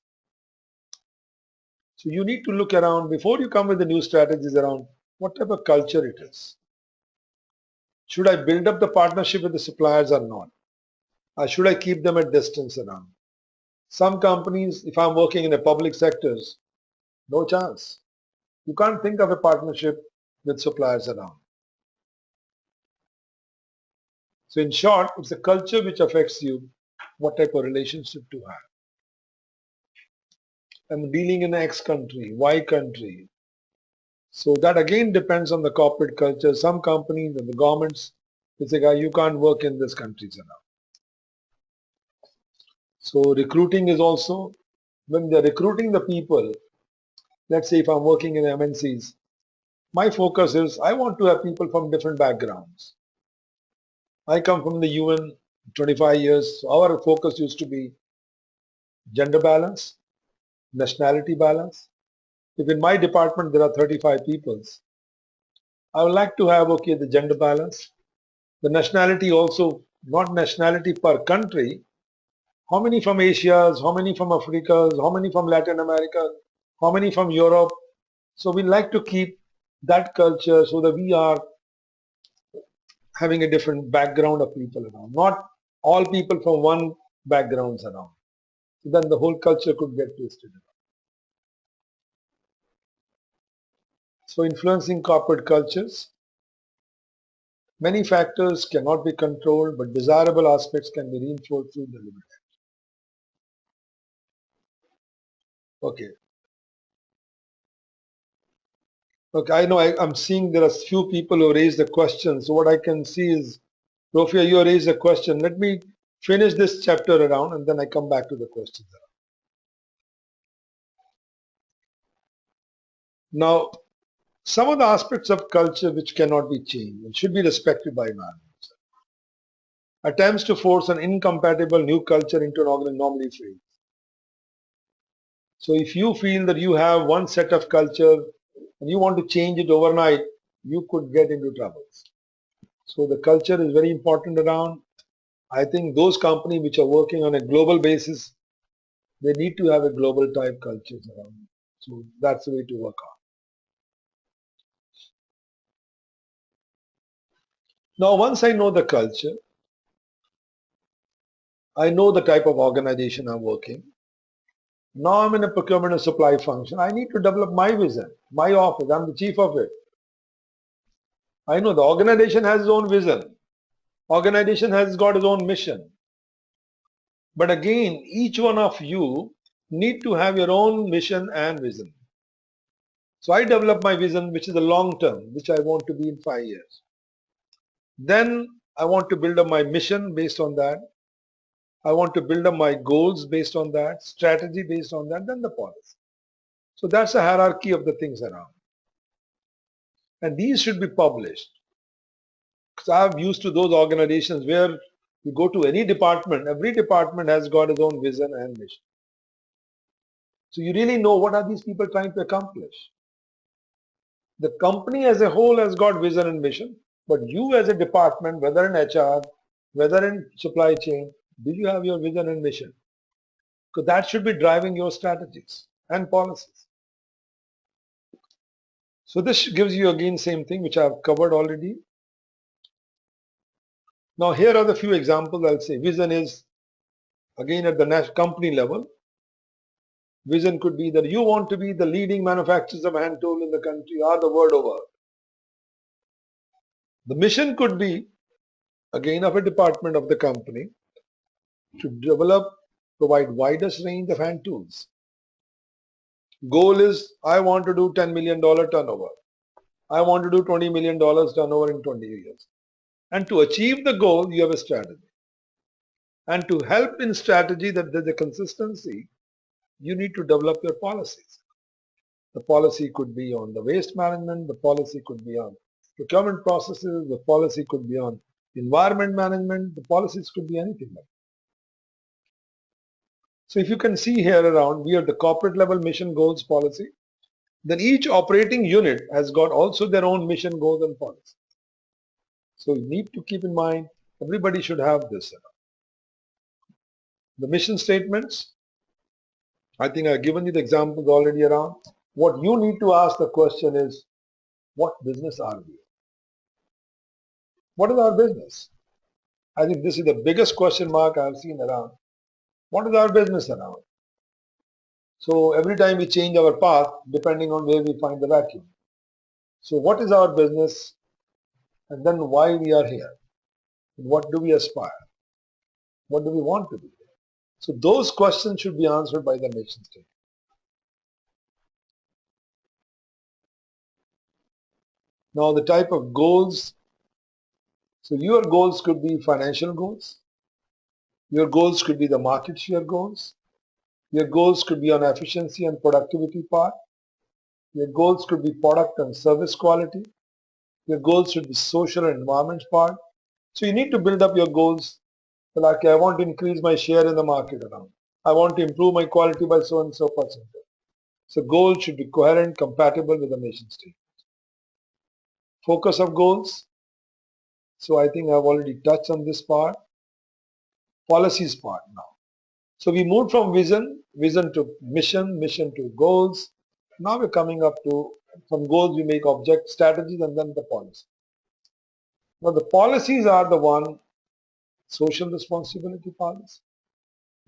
[SPEAKER 1] So you need to look around before you come with the new strategies around what type of culture it is. Should I build up the partnership with the suppliers or not? Or should I keep them at distance around? Some companies, if I'm working in the public sectors, no chance. You can't think of a partnership with suppliers around. So in short, it's a culture which affects you, what type of relationship to have. I'm dealing in X country, Y country. So that again depends on the corporate culture. Some companies and the governments, they say, you can't work in this country around. So recruiting is also, when they're recruiting the people, let's say if I'm working in MNCs, my focus is I want to have people from different backgrounds. I come from the UN 25 years. So our focus used to be gender balance, nationality balance. If in my department there are 35 people, I would like to have okay the gender balance, the nationality also, not nationality per country. How many from Asia? How many from Africa? How many from Latin America? How many from Europe? So we like to keep that culture so that we are having a different background of people around, not all people from one backgrounds around. So then the whole culture could get twisted. So influencing corporate cultures. Many factors cannot be controlled, but desirable aspects can be reinforced through deliberate. Okay. Okay, I know I'm seeing there are few people who raised the question. So what I can see is, Rofia, you raised a question. Let me finish this chapter around and then I come back to the questions. Now, some of the aspects of culture which cannot be changed and should be respected by management. Attempts to force an incompatible new culture into an organization normally fail. So if you feel that you have one set of culture and you want to change it overnight, you could get into troubles. So the culture is very important around. I think those companies which are working on a global basis, they need to have a global type cultures around. So that's the way to work on. Now, once I know the culture, I know the type of organization I'm working. Now I'm in a procurement and supply function. I need to develop my vision, my office. I'm the chief of it. I know the organization has its own vision. Organization has got its own mission. But again, each one of you need to have your own mission and vision. So I develop my vision, which is the long term, which I want to be in 5 years. Then I want to build up my mission based on that. I want to build up my goals based on that, strategy based on that, then the policy. So that's the hierarchy of the things around. And these should be published. Because I'm used to those organizations where you go to any department, every department has got its own vision and mission. So you really know what are these people trying to accomplish. The company as a whole has got vision and mission, but you as a department, whether in HR, whether in supply chain, do you have your vision and mission? Because that should be driving your strategies and policies. So this gives you again same thing which I've covered already. Now here are the few examples I'll say. Vision is again at the national company level. Vision could be that you want to be the leading manufacturers of hand tool in the country or the world over. The mission could be again of a department of the company to develop, provide widest range of hand tools. Goal is I want to do $10 million turnover. I want to do $20 million turnover in 20 years. And to achieve the goal, you have a strategy. And to help in strategy that there's a consistency, you need to develop your policies. The policy could be on the waste management, the policy could be on procurement processes, the policy could be on environment management, the policies could be anything like that. So if you can see here around, we have the corporate level mission goals policy. Then each operating unit has got also their own mission goals and policy. So you need to keep in mind, everybody should have this. The mission statements, I think I've given you the examples already around. What you need to ask the question is, what business are we? What is our business? I think this is the biggest question mark I've seen around. What is our business around? So every time we change our path, depending on where we find the vacuum. So what is our business? And then why we are here? What do we aspire? What do we want to be? So those questions should be answered by the mission statement. Now the type of goals. So your goals could be financial goals. Your goals could be the market share goals. Your goals could be on efficiency and productivity part. Your goals could be product and service quality. Your goals should be social and environment part. So you need to build up your goals. Like I want to increase my share in the market around. I want to improve my quality by so and so percent. So goals should be coherent, compatible with the mission statement. Focus of goals. So I think I've already touched on this part. Policies part now. So we moved from vision to mission, mission to goals. Now we're coming up to, from goals we make object strategies and then the policy. Now the policies are the one, social responsibility policy,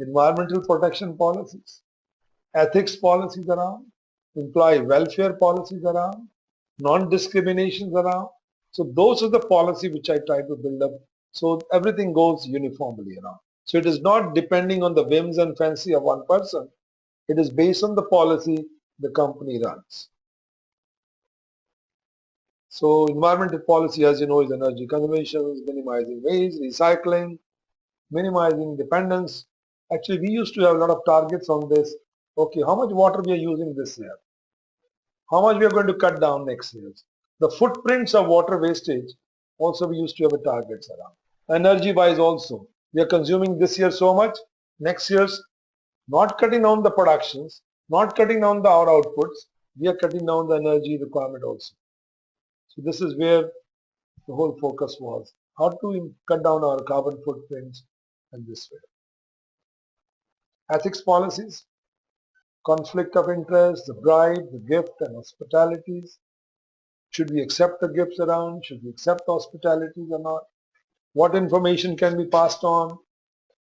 [SPEAKER 1] environmental protection policies, ethics policies around, employee welfare policies around, non-discriminations around. So those are the policy which I try to build up so everything goes uniformly around. So it is not depending on the whims and fancy of one person. It is based on the policy the company runs. So environmental policy, as you know, is energy conservation, minimizing waste, recycling, minimizing dependence. Actually, we used to have a lot of targets on this. Okay, how much water we are using this year? How much we are going to cut down next year? The footprints of water wastage, also we used to have a targets around. Energy wise also, we are consuming this year so much, next year's not cutting down the productions, not cutting down the our outputs, we are cutting down the energy requirement also. So this is where the whole focus was, how to cut down our carbon footprints in this way. Ethics policies, conflict of interest, the bribe, the gift and hospitalities. Should we accept the gifts around? Should we accept hospitalities or not? What information can be passed on?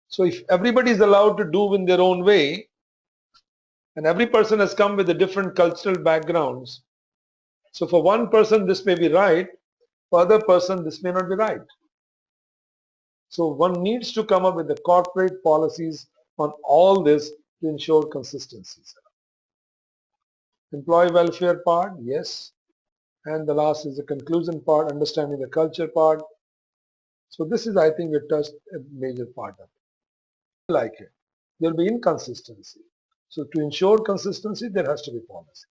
[SPEAKER 1] So if everybody is allowed to do in their own way, and every person has come with a different cultural backgrounds, so for one person this may be right, for other person this may not be right. So one needs to come up with the corporate policies on all this to ensure consistencies. Employee welfare part, yes. And the last is the conclusion part, understanding the culture part. So this is, I think, we touched a major part of it. Like it, there will be inconsistency. So to ensure consistency, there has to be policy.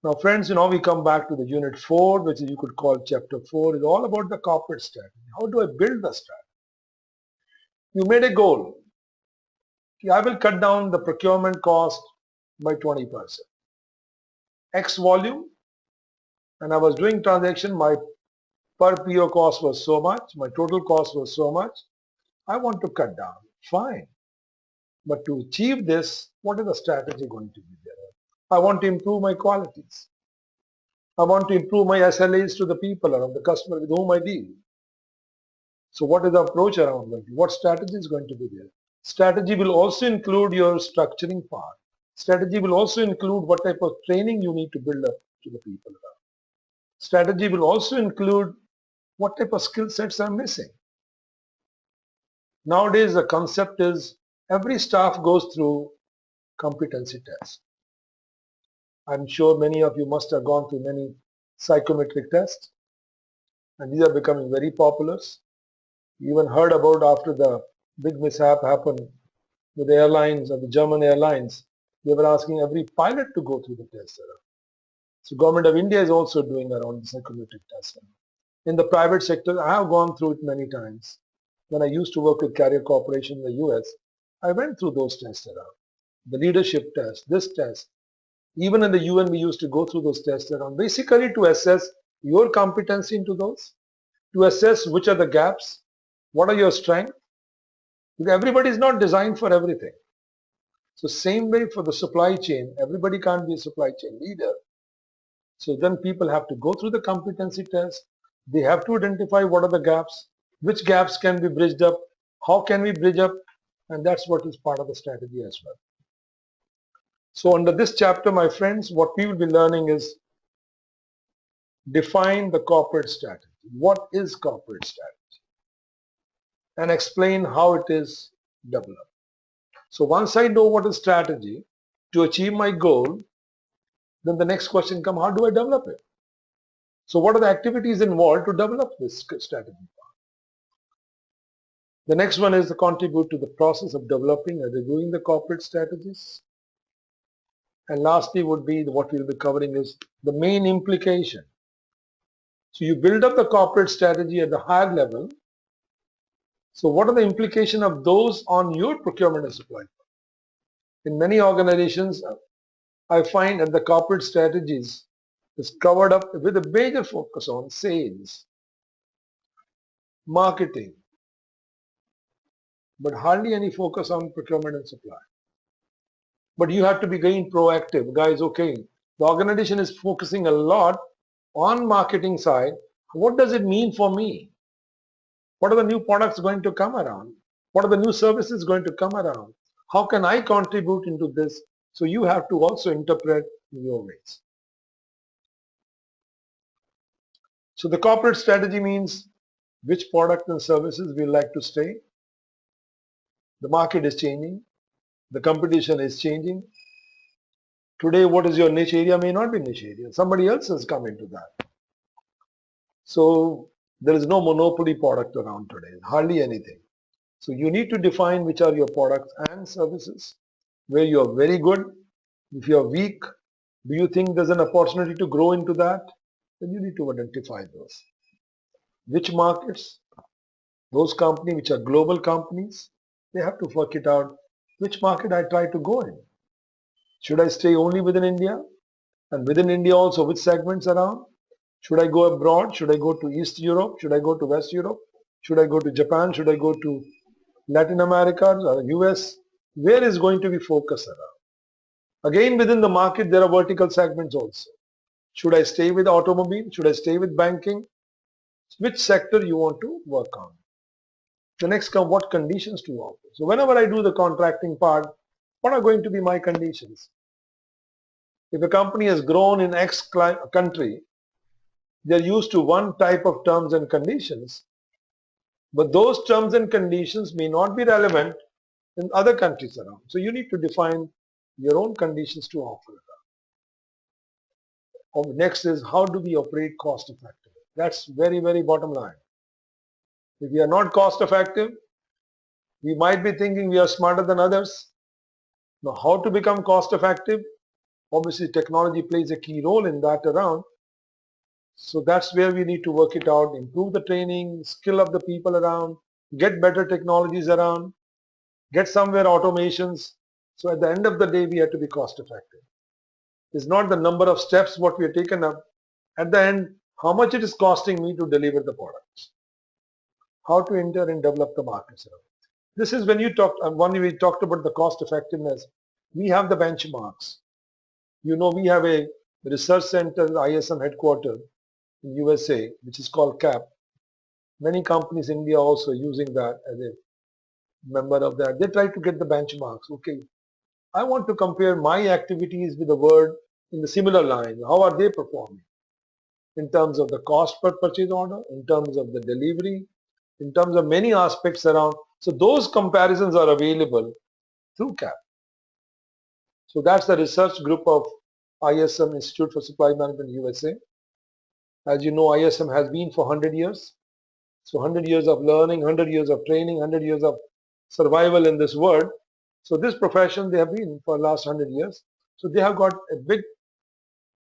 [SPEAKER 1] Now, friends, we come back to the unit 4, which you could call chapter 4, is all about the corporate strategy. How do I build the strategy? You made a goal. I will cut down the procurement cost by 20%. X volume, and I was doing transaction, my per PO cost was so much, my total cost was so much. I want to cut down. Fine. But to achieve this, what is the strategy going to be there? I want to improve my qualities. I want to improve my SLAs to the people around the customer with whom I deal. So what is the approach around that? What strategy is going to be there? Strategy will also include your structuring part. Strategy will also include what type of training you need to build up to the people around. Strategy will also include what type of skill sets are missing. Nowadays, the concept is every staff goes through competency tests. I'm sure many of you must have gone through many psychometric tests, and these are becoming very popular. You even heard about after the big mishap happened with the airlines or the German airlines, they were asking every pilot to go through the test. So Government of India is also doing around the psychometric test. In the private sector, I have gone through it many times. When I used to work with Carrier Corporation in the US, I went through those tests around. The leadership test, this test. Even in the UN, we used to go through those tests around, basically to assess your competency into those, to assess which are the gaps, what are your strengths, because everybody is not designed for everything. So same way for the supply chain, everybody can't be a supply chain leader. So then people have to go through the competency test. They have to identify what are the gaps, which gaps can be bridged up, how can we bridge up, and that's what is part of the strategy as well. So under this chapter, my friends, what we will be learning is define the corporate strategy. What is corporate strategy? And explain how it is developed. So once I know what is strategy to achieve my goal, then the next question comes, how do I develop it? So what are the activities involved to develop this strategy? The next one is to contribute to the process of developing and reviewing the corporate strategies. And lastly would be what we'll be covering is the main implication. So you build up the corporate strategy at the higher level. So what are the implications of those on your procurement and supply? In many organizations, I find that the corporate strategies is covered up with a major focus on sales, marketing, but hardly any focus on procurement and supply. But you have to be getting proactive, guys. Okay, the organization is focusing a lot on marketing side. What does it mean for me? What are the new products going to come around? What are the new services going to come around? How can I contribute into this? So you have to also interpret in your ways. So the corporate strategy means which product and services we like to stay. The market is changing. The competition is changing. Today, what is your niche area may not be niche area. Somebody else has come into that. So there is no monopoly product around today, hardly anything. So you need to define which are your products and services, where you are very good. If you are weak, do you think there's an opportunity to grow into that? Then you need to identify those. Which markets? Those companies which are global companies, they have to work it out. Which market I try to go in? Should I stay only within India? And within India also, which segments around? Should I go abroad? Should I go to East Europe? Should I go to West Europe? Should I go to Japan? Should I go to Latin America or US? Where is going to be focus around? Again, within the market, there are vertical segments also. Should I stay with automobile? Should I stay with banking? Which sector you want to work on? The next come, what conditions to offer? So whenever I do the contracting part, what are going to be my conditions? If a company has grown in X country, they're used to one type of terms and conditions, but those terms and conditions may not be relevant in other countries around. So you need to define your own conditions to offer. Next is, how do we operate cost effectively? That's very, very bottom line. If we are not cost effective, we might be thinking we are smarter than others. Now, how to become cost effective? Obviously, technology plays a key role in that around. So that's where we need to work it out, improve the training, skill of the people around, get better technologies around, get somewhere automations. So at the end of the day, we have to be cost effective. It's not the number of steps what we have taken up. At the end, how much it is costing me to deliver the products. How to enter and develop the markets around. This is when we talked about the cost effectiveness. We have the benchmarks. You know, we have a research center, ISM headquarters in USA, which is called CAP. Many companies in India also using that as a member of that. They try to get the benchmarks. Okay, I want to compare my activities with the world in the similar line. How are they performing? In terms of the cost per purchase order, in terms of the delivery, in terms of many aspects around. So those comparisons are available through CAP. So that's the research group of ISM, Institute for Supply Management USA. As you know, ISM has been for 100 years. So 100 years of learning, 100 years of training, 100 years of survival in this world. So this profession they have been for the last 100 years. So they have got a big,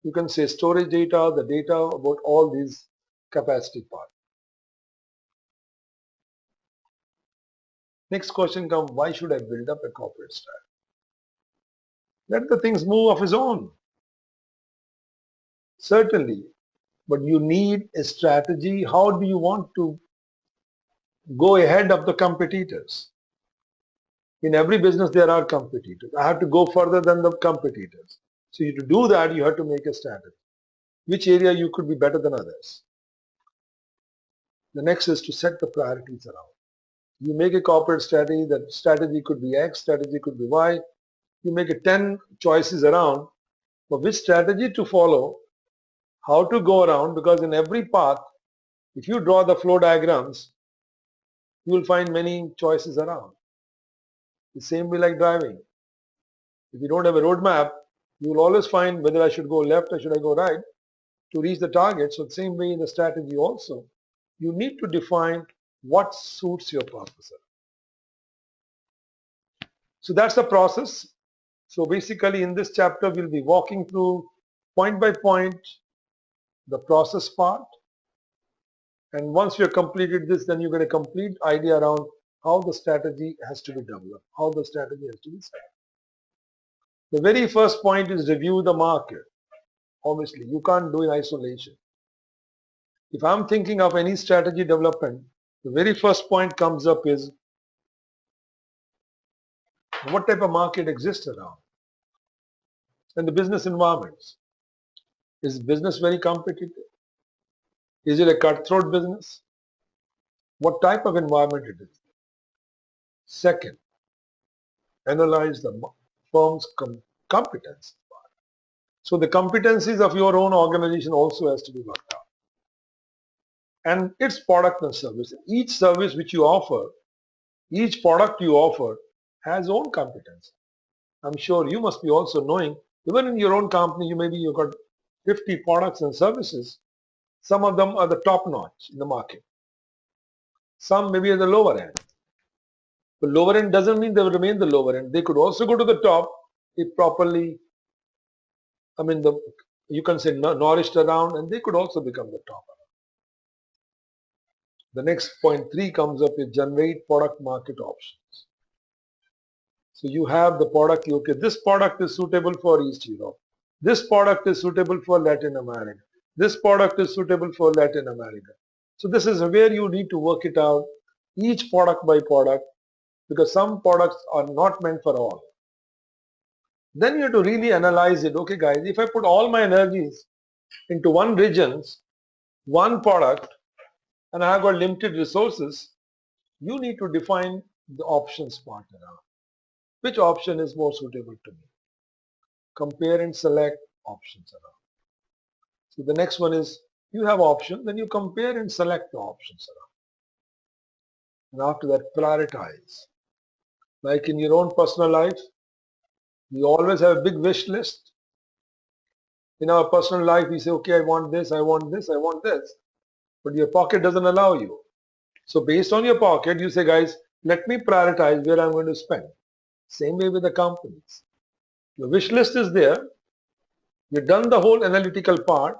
[SPEAKER 1] you can say, storage data, the data about all these capacity part. Next question comes, why should I build up a corporate strategy? Let the things move of its own. Certainly, but you need a strategy. How do you want to go ahead of the competitors? In every business, there are competitors. I have to go further than the competitors. So to do that, you have to make a strategy. Which area you could be better than others? The next is to set the priorities around. You make a corporate strategy, that strategy could be X, strategy could be Y. You make a 10 choices around for which strategy to follow, how to go around, because in every path, if you draw the flow diagrams, you will find many choices around. The same way like driving. If you don't have a roadmap, you will always find whether I should go left or should I go right to reach the target. So the same way in the strategy also, you need to define what suits your purpose. So that's the process. So basically in this chapter, we'll be walking through point by point the process part. And once you have completed this, then you get a complete idea around how the strategy has to be developed, how the strategy has to be set. The very first point is review the market. Obviously, you can't do in isolation. If I'm thinking of any strategy development, the very first point comes up is what type of market exists around and the business environments. Is business very competitive? Is it a cutthroat business? What type of environment it is? Second, analyze the firm's competence. So the competencies of your own organization also has to be worked out. and its product and service. Each service which you offer, each product you offer has own competence. I'm sure you must be also knowing, even in your own company, you've got 50 products and services. Some of them are the top notch in the market. Some maybe at the lower end. The lower end doesn't mean they will remain the lower end. They could also go to the top if properly, you can say nourished around, and they could also become the top. The next point 3 comes up with generate product market options. So you have the product, okay, this product is suitable for East Europe. This product is suitable for Latin America. This product is suitable for Latin America. So this is where you need to work it out, each product by product, because some products are not meant for all. Then you have to really analyze it. Okay guys, if I put all my energies into one regions, one product, and I have got limited resources, you need to define the options part around. Which option is more suitable to me? Compare and select options around. So the next one is, you have options, then you compare and select the options around. And after that, prioritize. Like in your own personal life, you always have a big wish list. In our personal life, we say, okay, I want this, I want this, I want this. But your pocket doesn't allow you. So based on your pocket, you say, guys, let me prioritize where I'm going to spend. Same way with the companies. Your wish list is there. You've done the whole analytical part.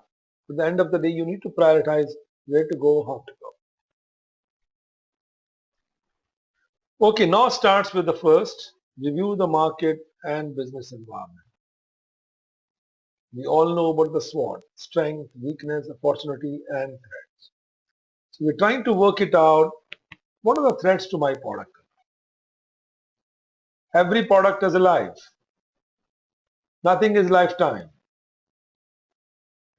[SPEAKER 1] At the end of the day, you need to prioritize where to go, how to go. Okay, now starts with the first, review the market and business environment. We all know about the SWOT, strength, weakness, opportunity, and threats. So we're trying to work it out. What are the threats to my product? Every product has a life. Nothing is lifetime.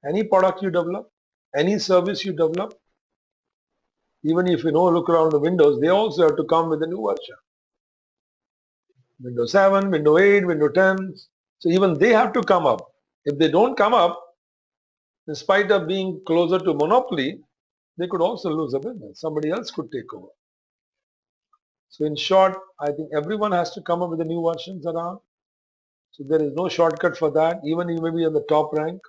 [SPEAKER 1] Any product you develop, any service you develop, even if you look around the Windows, they also have to come with a new version. Windows 7, Windows 8, Windows 10. So even they have to come up. If they don't come up, in spite of being closer to monopoly, they could also lose a business. Somebody else could take over. So in short, I think everyone has to come up with the new versions around. So there is no shortcut for that, even you may be on the top rank.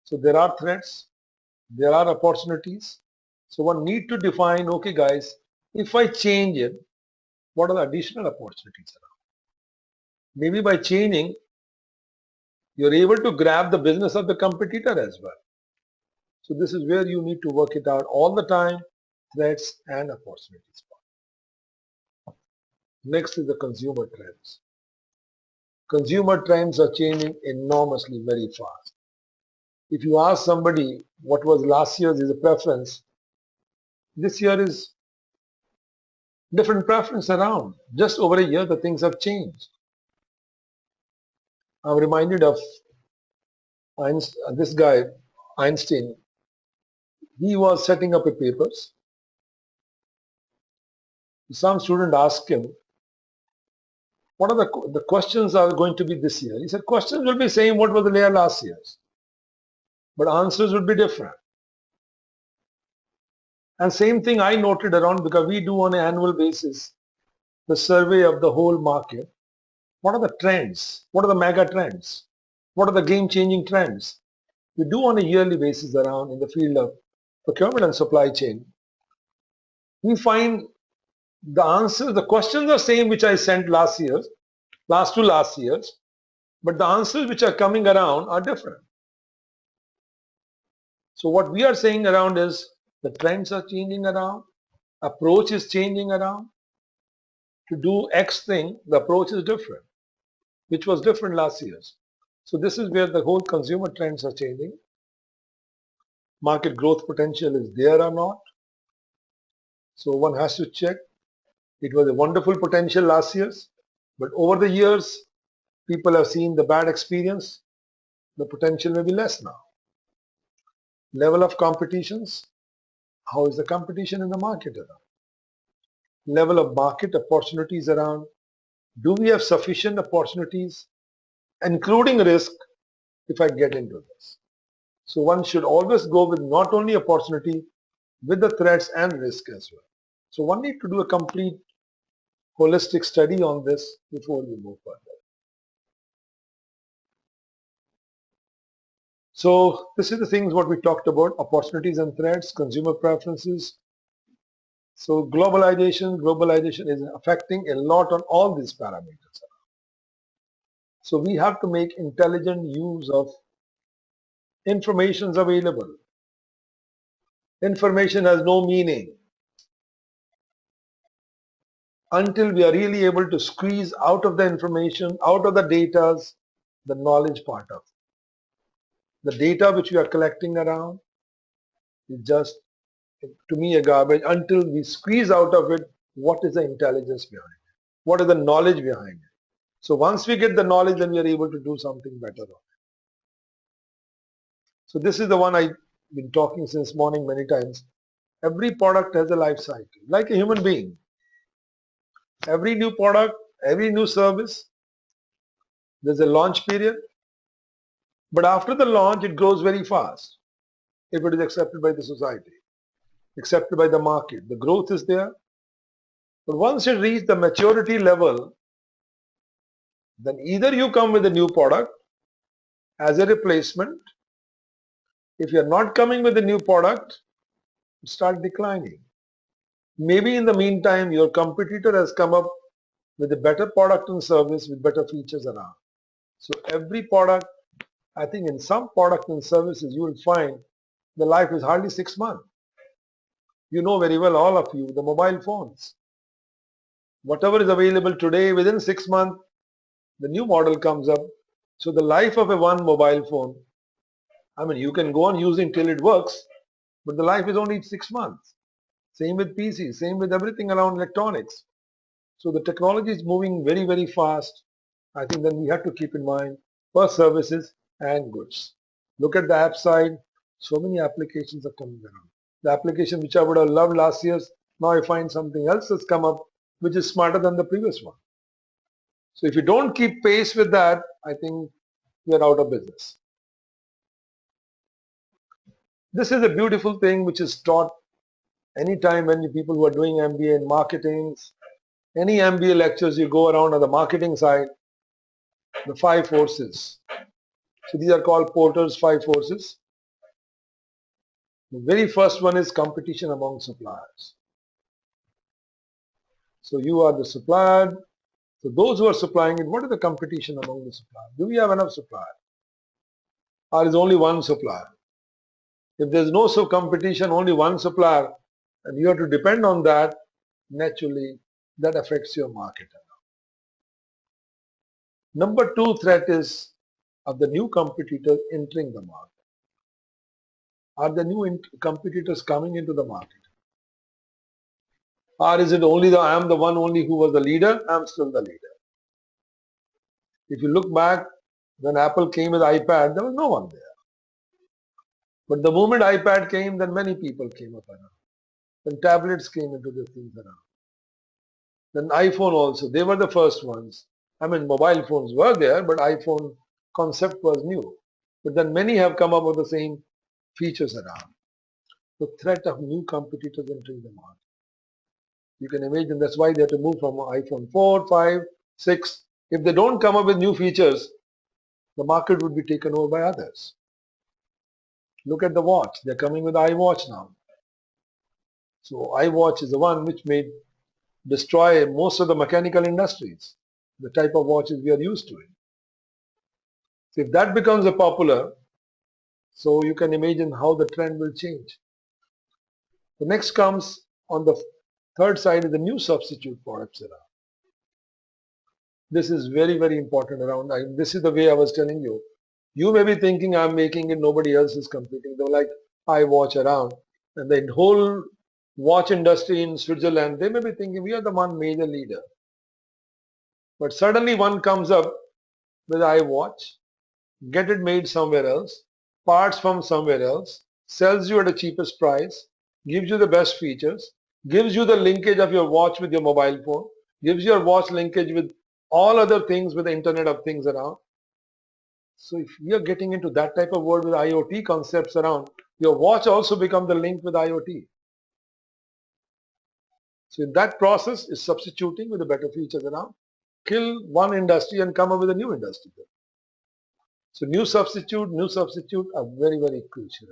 [SPEAKER 1] So there are threats, there are opportunities. So one need to define, okay guys, if I change it, what are the additional opportunities around? Maybe by changing, you're able to grab the business of the competitor as well. So this is where you need to work it out all the time, threats and opportunities. Next is the consumer trends. Consumer trends are changing enormously very fast. If you ask somebody what was last year's is a preference, this year is different preference around. Just over a year, the things have changed. I'm reminded of this guy, Einstein. He was setting up papers. Some student asked him, what are the questions are going to be this year? He said, questions will be same what was there last year's, but answers would be different. And same thing I noted around, because we do on an annual basis the survey of the whole market. What are the trends? What are the mega trends? What are the game-changing trends? We do on a yearly basis around in the field of procurement and supply chain. We find the answers, the questions are same which I sent last to last year's, but the answers which are coming around are different. So what we are saying around is the trends are changing around, approach is changing around. To do X thing, the approach is different, which was different last year's. So this is where the whole consumer trends are changing. Market growth potential is there or not. So one has to check. It was a wonderful potential last year's, but over the years, people have seen the bad experience. The potential may be less now. Level of competitions. How is the competition in the market around? Level of market opportunities around. Do we have sufficient opportunities, including risk, if I get into this? So one should always go with not only opportunity, with the threats and risk as well. So one need to do a complete holistic study on this before we move further. So this is the things what we talked about: opportunities and threats, consumer preferences. So globalization is affecting a lot on all these parameters. So we have to make intelligent use of information available. Information has no meaning until we are really able to squeeze out of the information, out of the data, the knowledge part of it. The data which we are collecting around is just, to me, a garbage until we squeeze out of it what is the intelligence behind it, what is the knowledge behind it. So once we get the knowledge, then we are able to do something better on it. So this is the one I've been talking since morning many times. Every product has a life cycle, like a human being. Every new product, every new service, there's a launch period, but after the launch, it grows very fast if it is accepted by the society, accepted by the market. The growth is there, but once it reaches the maturity level, then either you come with a new product as a replacement. If you're not coming with a new product, it starts declining. Maybe in the meantime, your competitor has come up with a better product and service with better features around. So every product, I think in some product and services, you will find the life is hardly 6 months. You know very well, all of you, the mobile phones. Whatever is available today, within 6 months, the new model comes up. So the life of a one mobile phone, I mean, you can go on using till it works, but the life is only 6 months. Same with PCs, same with everything around electronics. So the technology is moving very, very fast. I think then we have to keep in mind for services and goods. Look at the app side. So many applications are coming around. The application which I would have loved last year, now I find something else has come up which is smarter than the previous one. So if you don't keep pace with that, I think you're out of business. This is a beautiful thing which is taught anytime when you people who are doing MBA in marketing, any MBA lectures you go around on the marketing side, the 5 forces. So these are called Porter's 5 forces. The very first one is competition among suppliers. So you are the supplier. So those who are supplying it, what is the competition among the suppliers? Do we have enough suppliers? Or is only one supplier? If there's no competition, only one supplier, and you have to depend on that, naturally that affects your market. Number 2 threat is of the new competitors entering the market. Are the new competitors coming into the market? Or is it only I am the one only who was the leader, I am still the leader. If you look back, when Apple came with iPad, there was no one there. But the moment iPad came, then many people came up around. Then tablets came into the things around. Then iPhone also, they were the first ones. I mean, mobile phones were there, but iPhone concept was new. But then many have come up with the same features around. The threat of new competitors entering the market. You can imagine that's why they have to move from iPhone 4, 5, 6. If they don't come up with new features, the market would be taken over by others. Look at the watch. They're coming with iWatch now. So iWatch is the one which may destroy most of the mechanical industries, the type of watches we are used to. So if that becomes a popular, so you can imagine how the trend will change. The next comes on the third side is the new substitute products around. This is very, very important around. This is the way I was telling you. You may be thinking I'm making it, nobody else is competing. They're like, I watch around. And the whole watch industry in Switzerland, they may be thinking we are the one major leader. But suddenly one comes up with iWatch, get it made somewhere else, parts from somewhere else, sells you at a cheapest price, gives you the best features, gives you the linkage of your watch with your mobile phone, gives your watch linkage with all other things with the Internet of Things around. So if we are getting into that type of world with IoT concepts around, your watch also becomes the link with IoT. So in that process is substituting with the better features around. Kill one industry and come up with a new industry. So new substitute are very, very crucial.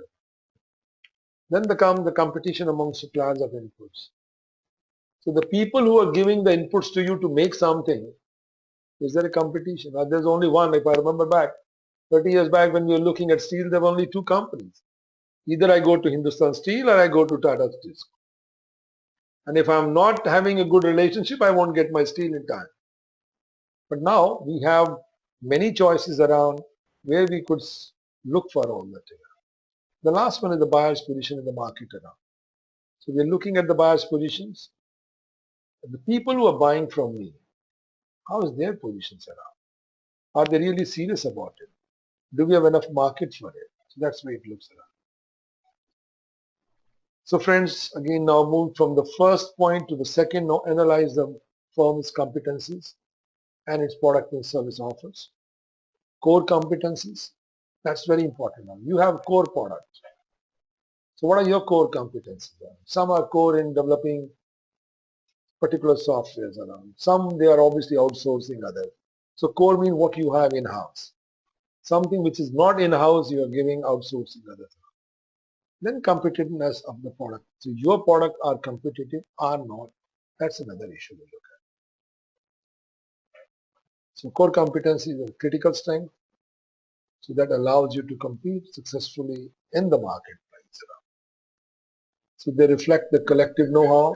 [SPEAKER 1] Then come the competition among suppliers of inputs. So the people who are giving the inputs to you to make something, is there a competition? Or there's only one. If I remember back, 30 years back when we were looking at steel, there were only two companies. Either I go to Hindustan Steel or I go to Tata Steel. And if I'm not having a good relationship, I won't get my steel in time. But now we have many choices around where we could look for all that. The last one is the buyer's position in the market around. So we're looking at the buyer's positions. The people who are buying from me, how is their positions around? Are they really serious about it? Do we have enough market for it? So that's where it looks around. So friends, again now move from the first point to the second. Now analyze the firm's competencies and its product and service offers. Core competencies, that's very important. Now you have core products. So what are your core competencies? Some are core in developing particular softwares around. Some they are obviously outsourcing others. So core means what you have in-house. Something which is not in-house, you are giving outsourcing others. Then competitiveness of the product. So your product are competitive or not. That's another issue we look at. So core competency is a critical strength. So that allows you to compete successfully in the marketplace. So they reflect the collective know-how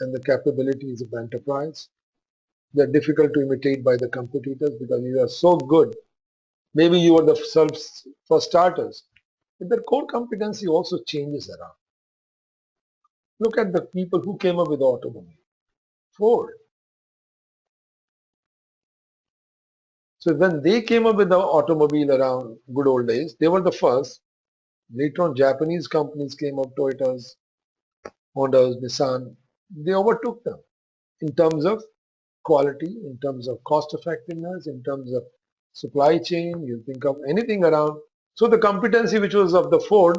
[SPEAKER 1] and the capabilities of the enterprise. They're difficult to imitate by the competitors because you are so good. Maybe you are the for starters, but their core competency also changes around. Look at the people who came up with automobile. Ford. So when they came up with the automobile around good old days, they were the first. Later on, Japanese companies came up, Toyotas, Hondas, Nissan. They overtook them in terms of quality, in terms of cost effectiveness, in terms of supply chain. You think of anything around. So the competency which was of the Ford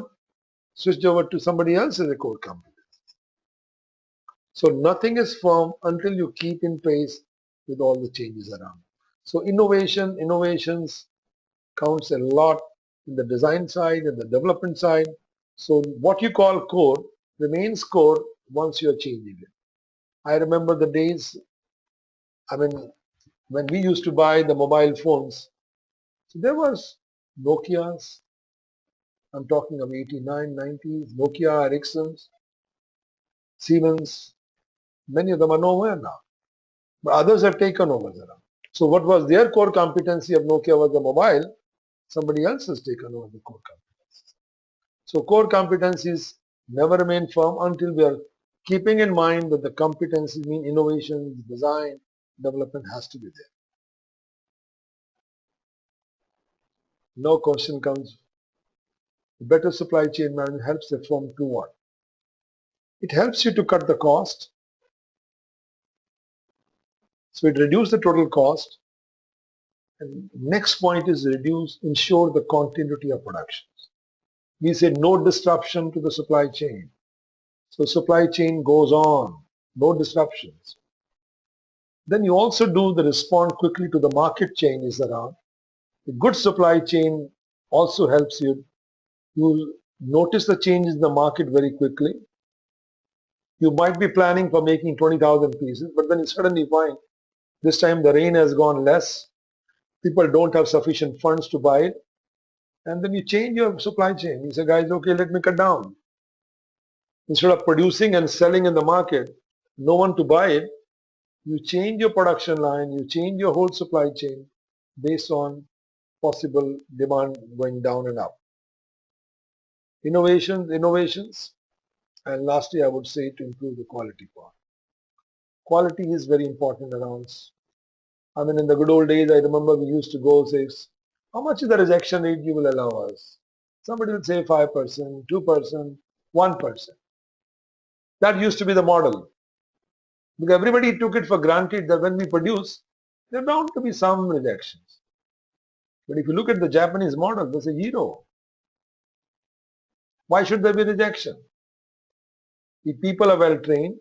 [SPEAKER 1] switched over to somebody else as a core competence. So nothing is firm until you keep in pace with all the changes around. So innovations counts a lot in the design side and the development side. So what you call core remains core once you are changing it. I remember the days, when we used to buy the mobile phones, so there was Nokia's, I'm talking of 89, 90s, Nokia, Ericsson's, Siemens, many of them are nowhere now. But others have taken over around. So what was their core competency of Nokia was the mobile, somebody else has taken over the core competencies. So core competencies never remain firm until we are keeping in mind that the competencies mean innovation, design, development has to be there. No question comes. Better supply chain management helps the firm to what? It helps you to cut the cost. So it reduces the total cost. And next point is ensure the continuity of production. We say no disruption to the supply chain. So supply chain goes on, no disruptions. Then you also do the respond quickly to the market changes around. A good supply chain also helps you. You notice the changes in the market very quickly. You might be planning for making 20,000 pieces, but then you suddenly find this time the rain has gone less. People don't have sufficient funds to buy it. And then you change your supply chain. You say, guys, okay, let me cut down. Instead of producing and selling in the market, no one to buy it, you change your production line, you change your whole supply chain based on possible demand going down and up. Innovations, and lastly, I would say to improve the quality part. Quality is very important around. In the good old days, I remember we used to go say, how much is the rejection rate you will allow us? Somebody would say 5%, 2%, 1%. That used to be the model. Because everybody took it for granted that when we produce, there are bound to be some rejections. But if you look at the Japanese model, there's a 0. Why should there be rejection? If people are well trained,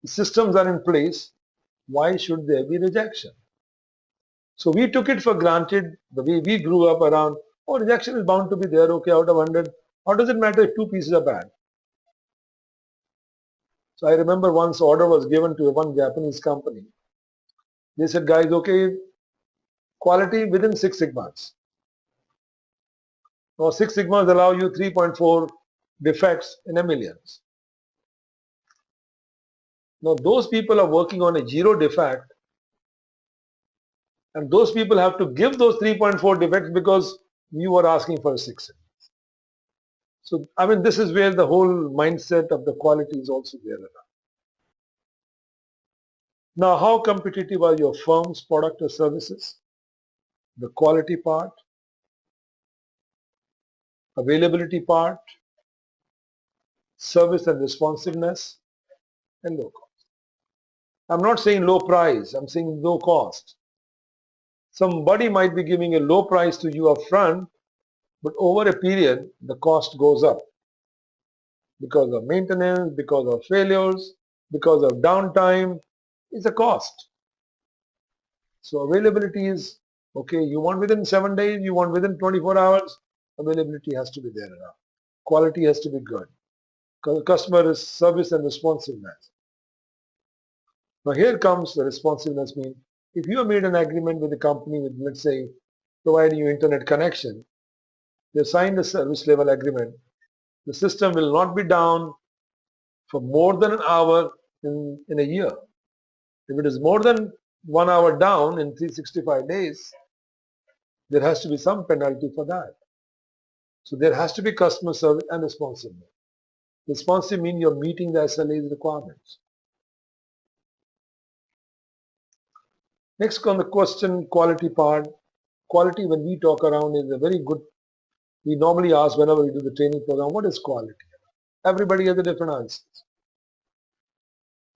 [SPEAKER 1] the systems are in place, why should there be rejection? So we took it for granted, the way we grew up around, oh, rejection is bound to be there, okay, out of 100. How does it matter if two pieces are bad? So I remember once order was given to one Japanese company. They said, guys, okay, quality within 6 sigmas. Now 6 sigmas allow you 3.4 defects in a million. Now those people are working on a zero defect, and those people have to give those 3.4 defects because you are asking for a 6. So I mean, this is where the whole mindset of the quality is also there. Now, how competitive are your firm's product or services? The quality part, availability part, service and responsiveness, and low cost. I'm not saying low price, I'm saying low cost. Somebody might be giving a low price to you up front, but over a period, the cost goes up because of maintenance, because of failures, because of downtime. It's a cost. So availability is, okay, you want within 7 days, you want within 24 hours, availability has to be there now. Quality has to be good. Customer is service and responsiveness. Now here comes the responsiveness mean. If you have made an agreement with the company with, let's say, providing you internet connection, they signed a service level agreement. The system will not be down for more than an hour in a year. If it is more than 1 hour down in 365 days, there has to be some penalty for that. So there has to be customer service and responsiveness. Responsive means you're meeting the SLA's requirements. Next on the question quality part. Quality, when we talk around, is a very good, we normally ask whenever we do the training program, what is quality? Everybody has a different answer.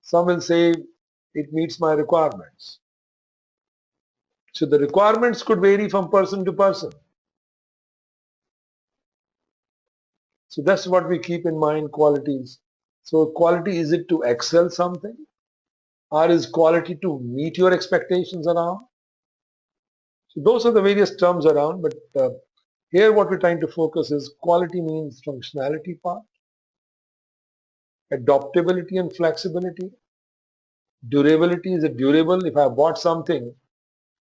[SPEAKER 1] Some will say it meets my requirements. So the requirements could vary from person to person. So that's what we keep in mind, qualities. So quality, is it to excel something? Or is quality to meet your expectations around? So those are the various terms around, but here what we're trying to focus is quality means functionality part, adaptability and flexibility. Durability, is it durable? If I bought something,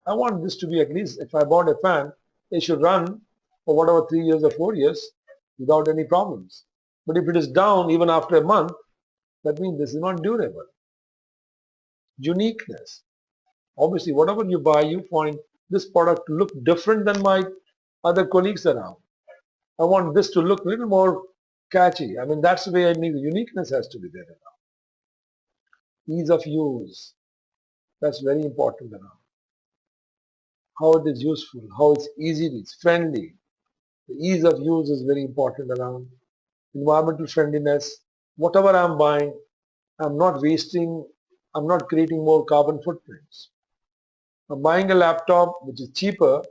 [SPEAKER 1] I want this to be at least, if I bought a fan, it should run for whatever 3 years or 4 years without any problems. But if it is down even after a month, that means this is not durable. Uniqueness. Obviously, whatever you buy, you find this product to look different than my other colleagues around. I want this to look a little more catchy. I mean, that's the way I need. The uniqueness has to be there now. Ease of use. That's very important now. How it is useful, how it's easy, it's friendly. The ease of use is very important around. Environmental friendliness. Whatever I'm buying, I'm not wasting, I'm not creating more carbon footprints. I'm buying a laptop which is cheaper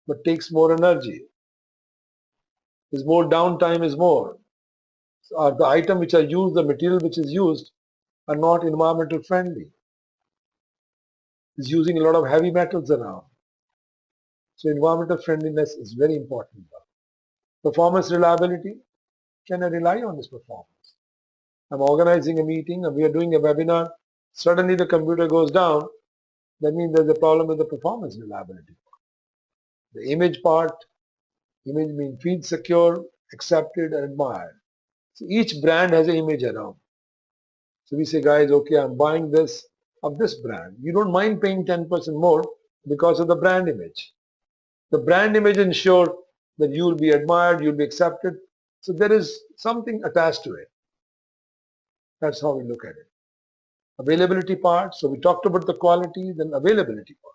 [SPEAKER 1] but takes more energy. Is more downtime is more. So the item which are used, the material which is used are not environmental friendly. It's using a lot of heavy metals around. So environmental friendliness is very important. Performance reliability. Can I rely on this performance? I'm organizing a meeting and we are doing a webinar. Suddenly the computer goes down. That means there's a problem with the performance reliability. The image part. Image means feel secure, accepted and admired. So each brand has an image around. So we say, guys, okay, I'm buying this of this brand. You don't mind paying 10% more because of the brand image. The brand image ensures that you will be admired, you'll be accepted. So there is something attached to it. That's how we look at it. Availability part. So we talked about the quality, then availability part.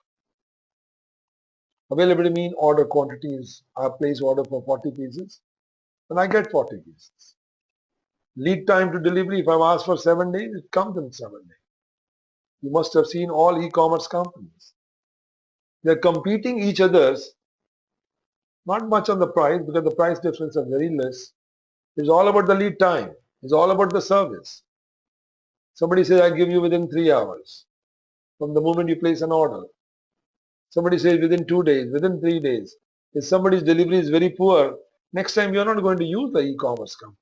[SPEAKER 1] Availability means order quantities. I place order for 40 pieces and I get 40 pieces. Lead time to delivery, if I've asked for 7 days, it comes in 7 days. You must have seen all e-commerce companies. They're competing each other's, not much on the price because the price difference are very less. It's all about the lead time. It's all about the service. Somebody says, I'll give you within 3 hours from the moment you place an order. Somebody says within 2 days, within 3 days. If somebody's delivery is very poor, next time you're not going to use the e-commerce company.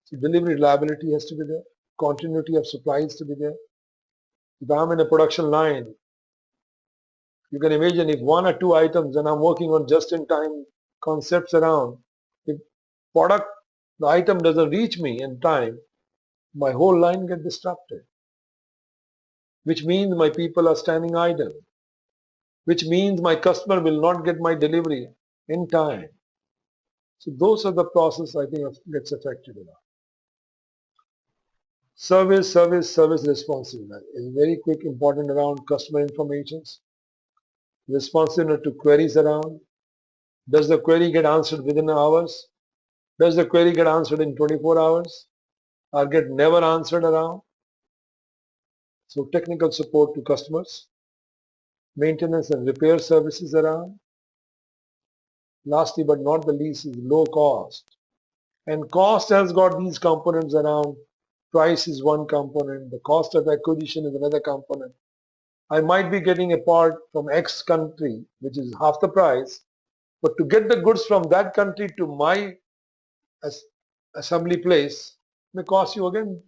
[SPEAKER 1] So delivery reliability has to be there. Continuity of supply has to be there. If I'm in a production line, you can imagine if 1 or 2 items and I'm working on just-in-time concepts around, if product, the item doesn't reach me in time, my whole line gets disrupted, which means my people are standing idle, which means my customer will not get my delivery in time. So those are the process I think gets affected a lot. Service responsiveness is very quick, important around customer informations, responsiveness to queries around. Does the query get answered within hours? Does the query get answered in 24 hours or get never answered around? So technical support to customers, maintenance and repair services around. Lastly but not the least is low cost. And cost has got these components around. Price is one component, the cost of acquisition is another component. I might be getting a part from X country, which is half the price, but to get the goods from that country to my assembly place may cost you again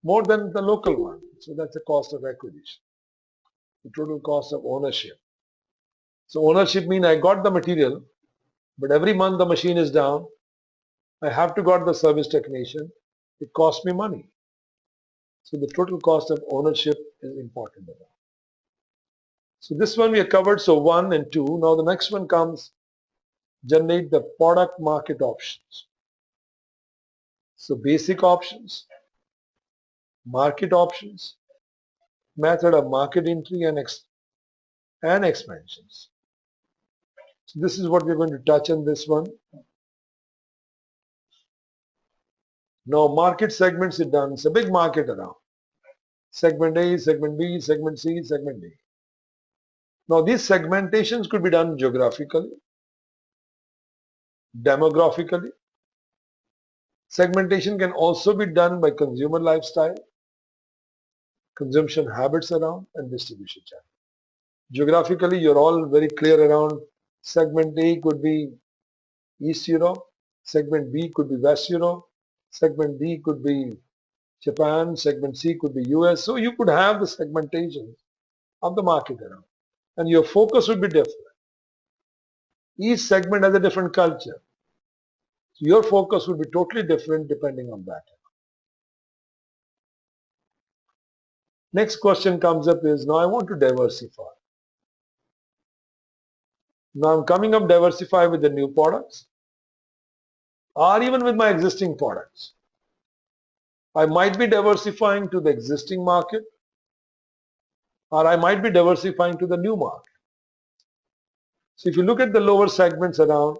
[SPEAKER 1] more than the local one. So that's the cost of acquisition, the total cost of ownership. So ownership means I got the material, but every month the machine is down. I have to got the service technician. It costs me money. So the total cost of ownership is important. So this one we have covered, so 1 and 2. Now the next one comes, generate the product market options. So basic options, market options, method of market entry and expansions. So this is what we're going to touch on this one. Now market segments is done. It's a big market around. Segment A, segment B, segment C, segment D. Now these segmentations could be done geographically, demographically. Segmentation can also be done by consumer lifestyle, consumption habits around, and distribution channel. Geographically, you're all very clear around. Segment A could be East Europe, segment B could be West Europe, segment D could be Japan, segment C could be US. So you could have the segmentation of the market around, and your focus would be different. Each segment has a different culture. So your focus would be totally different depending on that. Next question comes up is, now I want to diversify. Now I'm coming up diversify with the new products or even with my existing products. I might be diversifying to the existing market or I might be diversifying to the new market. So if you look at the lower segments around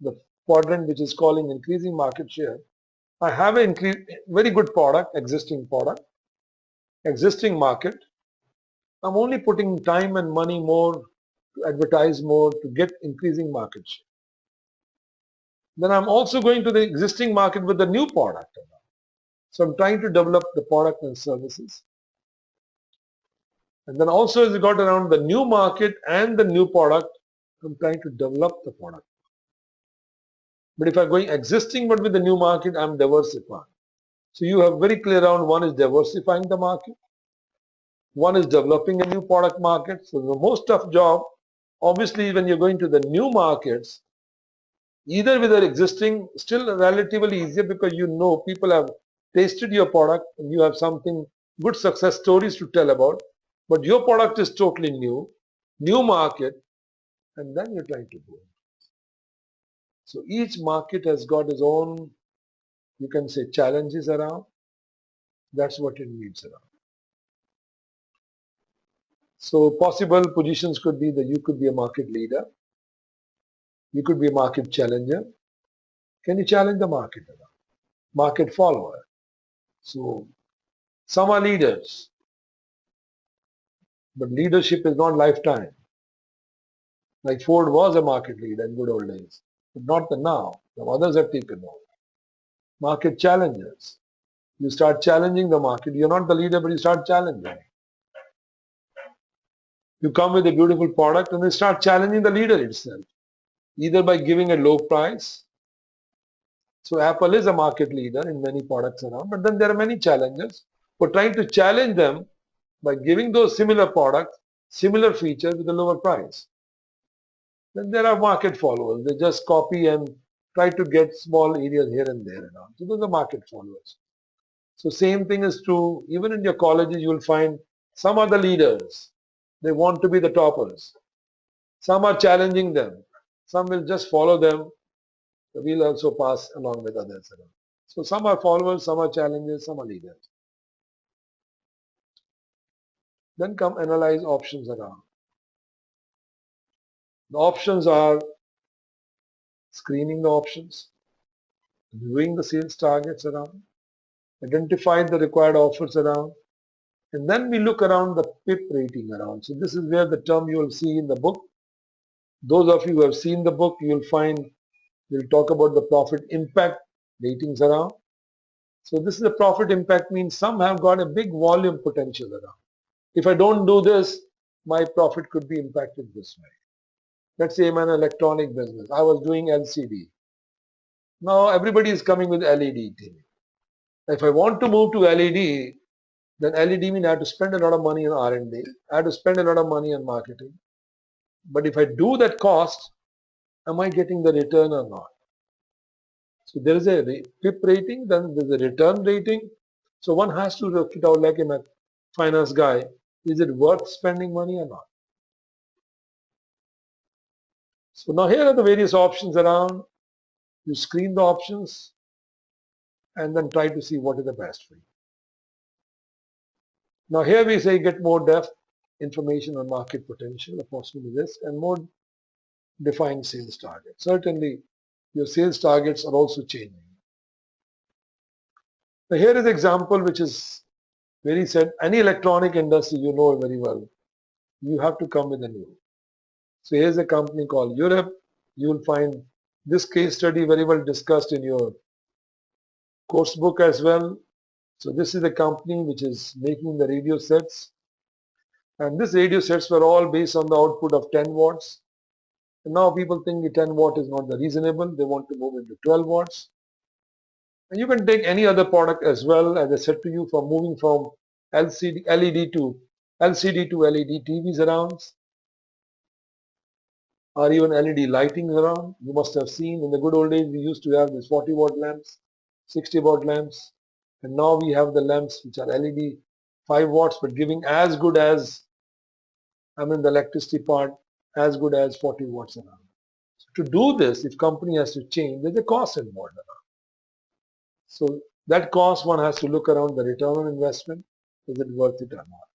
[SPEAKER 1] the quadrant which is calling increasing market share, I have a very good product, existing market. I'm only putting time and money more to advertise more to get increasing market share. Then I'm also going to the existing market with the new product. So I'm trying to develop the product and services. And then also as we got around the new market and the new product, I'm trying to develop the product. But if I'm going existing but with the new market, I'm diversifying. So you have very clear around, one is diversifying the market, one is developing a new product market. So the most tough job, obviously when you're going to the new markets, either with the existing, still relatively easier because you know people have tasted your product and you have something, good success stories to tell about, but your product is totally new market, and then you're trying to go. So each market has got its own, you can say, challenges around. That's what it needs around. So possible positions could be that you could be a market leader, you could be a market challenger. Can you challenge the market around? Market follower. So some are leaders, but leadership is not lifetime. Like Ford was a market leader in good old days, but not the now. Some others have taken over. Market challengers. You start challenging the market. You're not the leader, but you start challenging. You come with a beautiful product and they start challenging the leader itself, either by giving a low price. So Apple is a market leader in many products around, but then there are many challengers who are trying to challenge them by giving those similar products, similar features with a lower price. Then there are market followers. They just copy and try to get small areas here and there. So those are market followers. So same thing is true. Even in your colleges, you will find some are the leaders. They want to be the toppers. Some are challenging them. Some will just follow them. We'll also pass along with others. So some are followers, some are challengers, some are leaders. Then come analyze options around. The options are screening the options, reviewing the sales targets around, identify the required offers around, and then we look around the PIP rating around. So this is where the term you will see in the book. Those of you who have seen the book, you will find we'll talk about the profit impact ratings around. So this is a profit impact means some have got a big volume potential around. If I don't do this, my profit could be impacted this way. Let's say I'm an electronic business. I was doing LCD. Now everybody is coming with LED TV. If I want to move to LED, then LED means I have to spend a lot of money on R&D. I have to spend a lot of money on marketing. But if I do that cost, am I getting the return or not? So there is a PIP rating, then there's a return rating. So one has to work it out like a finance guy. Is it worth spending money or not? So now here are the various options around. You screen the options and then try to see what is the best for you. Now here we say get more depth information on market potential, opportunity risk, and more defined sales target. Certainly your sales targets are also changing. Now here is an example which is very said, any electronic industry you know very well, you have to come with a new. So here's a company called Europe. You will find this case study very well discussed in your course book as well. So this is a company which is making the radio sets. And these radio sets were all based on the output of 10 watts. And now people think the 10 watt is not the reasonable. They want to move into 12 watts. And you can take any other product as well, as I said to you, from moving from LED to LED TVs around, or even LED lighting around. You must have seen in the good old days we used to have these 40 watt lamps, 60 watt lamps, and now we have the lamps which are LED 5 watts but giving as good as, the electricity part as good as 40 watts around. So to do this, if company has to change, there's a cost involved around. So that cost one has to look around the return on investment. Is it worth it or not?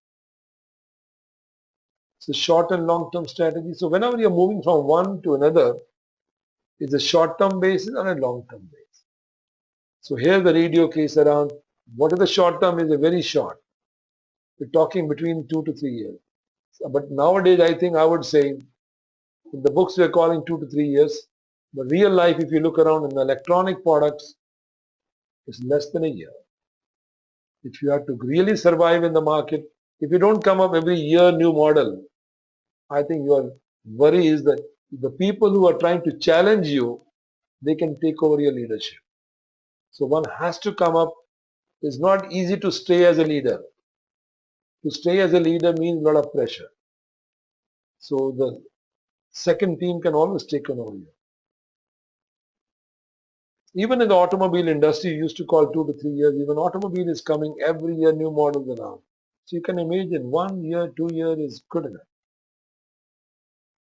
[SPEAKER 1] So short and long term strategy. So whenever you're moving from one to another, it's a short term basis or a long term basis. So here the radio case around what is the short term is a very short. We're talking between 2 to 3 years. But nowadays I think I would say in the books we are calling 2 to 3 years. But real life, if you look around in the electronic products, it's less than a year. If you have to really survive in the market, if you don't come up every year new model, I think your worry is that the people who are trying to challenge you, they can take over your leadership. So one has to come up. It's not easy to stay as a leader. To stay as a leader means a lot of pressure. So the second team can always take over you. Even in the automobile industry, you used to call 2 to 3 years. Even automobile is coming every year, new models around. So you can imagine 1 year, 2 years is good enough.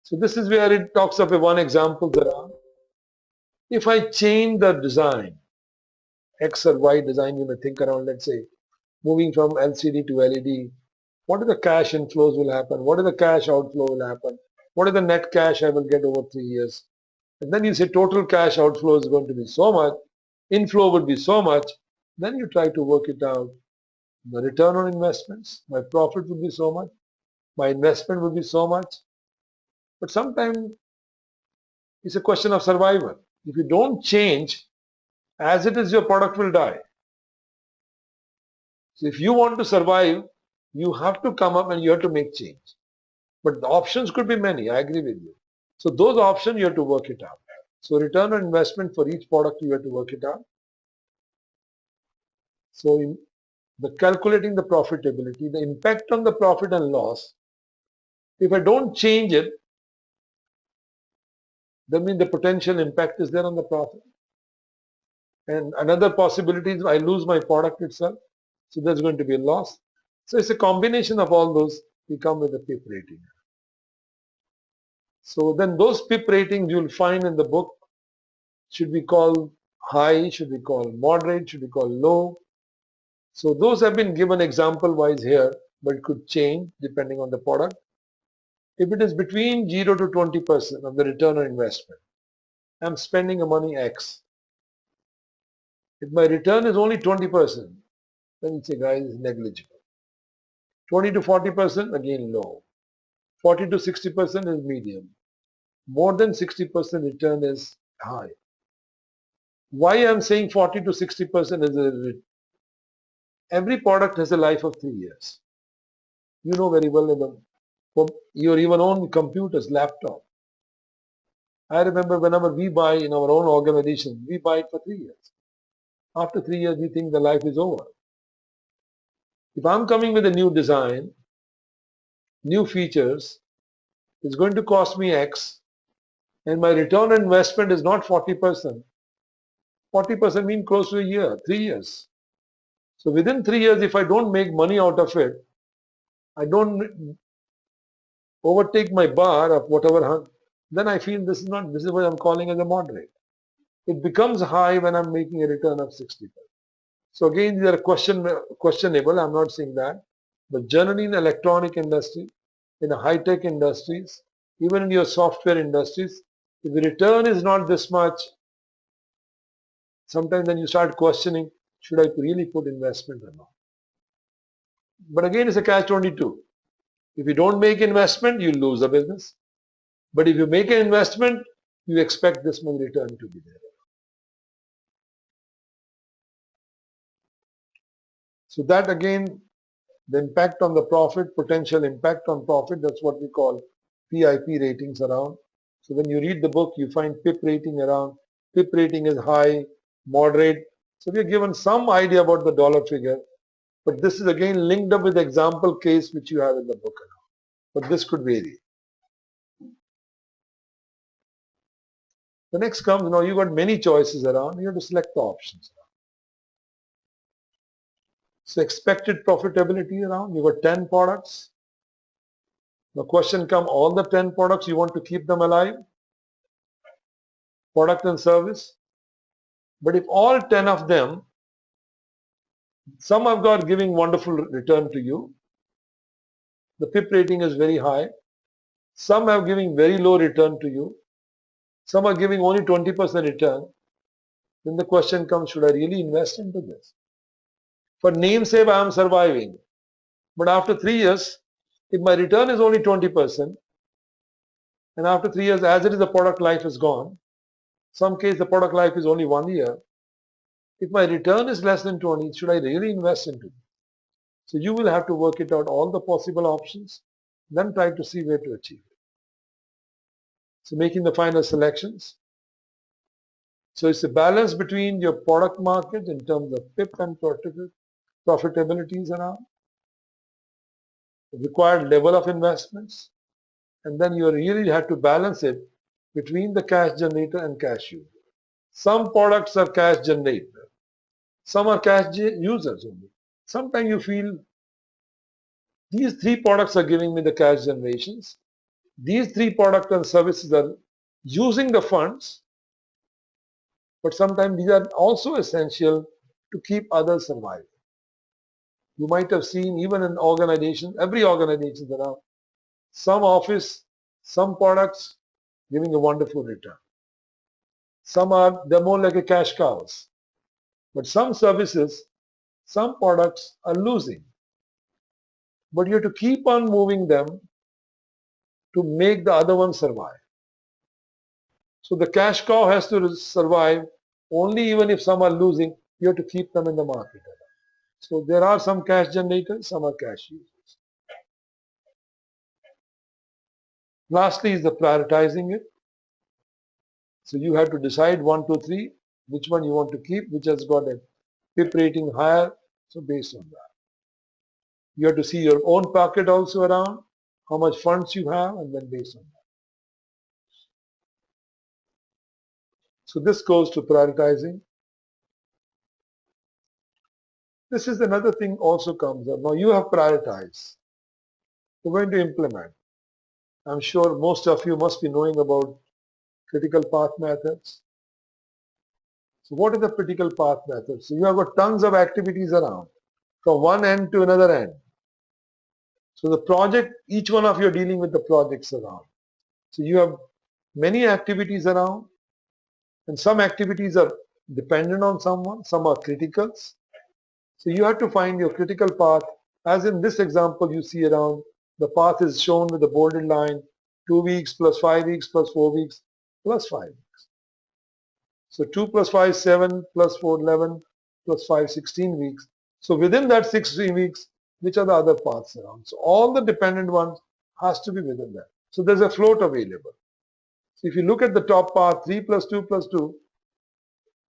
[SPEAKER 1] So this is where it talks of a one example around. If I change the design, X or Y design, you may think around, let's say, moving from LCD to LED, what are the cash inflows will happen? What are the cash outflow will happen? What is the net cash I will get over 3 years? And then you say total cash outflow is going to be so much, inflow would be so much, then you try to work it out. The return on investments, my profit would be so much, my investment would be so much. But sometimes it's a question of survival. If you don't change, as it is, your product will die. So if you want to survive, you have to come up and you have to make change. But the options could be many, I agree with you. So those options you have to work it out. So return on investment for each product you have to work it out. So in the calculating the profitability, the impact on the profit and loss, if I don't change it, that means the potential impact is there on the profit. And another possibility is I lose my product itself. So there's going to be a loss. So it's a combination of all those. We come with a PIP rating. So then those PIP ratings you'll find in the book should be called high, should be called moderate, should be called low. So those have been given example wise here, but it could change depending on the product. If it is between 0 to 20% of the return on investment, I'm spending a money X. If my return is only 20%, then you say, guys, it's negligible. 20 to 40%, again low. 40 to 60% is medium. More than 60% return is high. Why I'm saying 40 to 60% is every product has a life of 3 years. You know very well for your even own computers, laptop. I remember whenever we buy in our own organization, we buy it for 3 years. After 3 years, we think the life is over. If I'm coming with a new design, new features, it's going to cost me X, and my return on investment is not 40%. 40% means close to a year, 3 years. So within 3 years, if I don't make money out of it, I don't overtake my bar of whatever, then I feel this is what I'm calling as a moderate. It becomes high when I'm making a return of 60%. So again, these are questionable, I'm not saying that. But generally in electronic industry, in high-tech industries, even in your software industries, if the return is not this much, sometimes then you start questioning, should I really put investment or not? But again, it's a catch-22. If you don't make investment, you lose the business. But if you make an investment, you expect this much return to be there. So that again, the impact on the profit, potential impact on profit, that's what we call PIP ratings around. So when you read the book, you find PIP rating around. PIP rating is high, moderate. So we are given some idea about the dollar figure, but this is again linked up with the example case which you have in the book. But this could vary. The next comes, now you got many choices around, you have to select the options. So expected profitability around, you got 10 products. The question comes, all the 10 products, you want to keep them alive? Product and service. But if all 10 of them, some have got giving wonderful return to you, the PIP rating is very high. Some have giving very low return to you. Some are giving only 20% return. Then the question comes, should I really invest into this? For namesake, I am surviving. But after 3 years, if my return is only 20%, and after 3 years, as it is, the product life is gone. Some case, the product life is only 1 year. If my return is less than 20, should I really invest into it? So you will have to work it out, all the possible options, then try to see where to achieve it. So making the final selections. So it's a balance between your product market in terms of PIP and profitabilities around, required level of investments, and then you really have to balance it between the cash generator and cash user. Some products are cash generator, some are cash users only. Sometimes you feel these 3 products are giving me the cash generations. These 3 products and services are using the funds, but sometimes these are also essential to keep others surviving. You might have seen even in organizations, every organization there are some office, some products giving a wonderful return. They're more like a cash cows. But some services, some products are losing. But you have to keep on moving them to make the other one survive. So the cash cow has to survive only even if some are losing, you have to keep them in the market. So there are some cash generators, some are cash users. Lastly is the prioritizing it. So you have to decide 1, 2, 3, which one you want to keep, which has got a PIP rating higher. So based on that, you have to see your own pocket also around, how much funds you have, and then based on that. So this goes to prioritizing. This is another thing also comes up. Now you have prioritized. You're going to implement. I'm sure most of you must be knowing about critical path methods. So what is the critical path method? So you have got tons of activities around from one end to another end. So the project, each one of you are dealing with the projects around. So you have many activities around, and some activities are dependent on someone, some are criticals. So you have to find your critical path. As in this example you see around, the path is shown with the bolded line, 2 weeks plus 5 weeks plus 4 weeks plus 5 weeks. So 2 plus 5, 7 plus 4, 11 plus 5, 16 weeks. So within that 16 weeks, which are the other paths around? So all the dependent ones has to be within that. So there's a float available. So if you look at the top path, 3 plus 2 plus 2,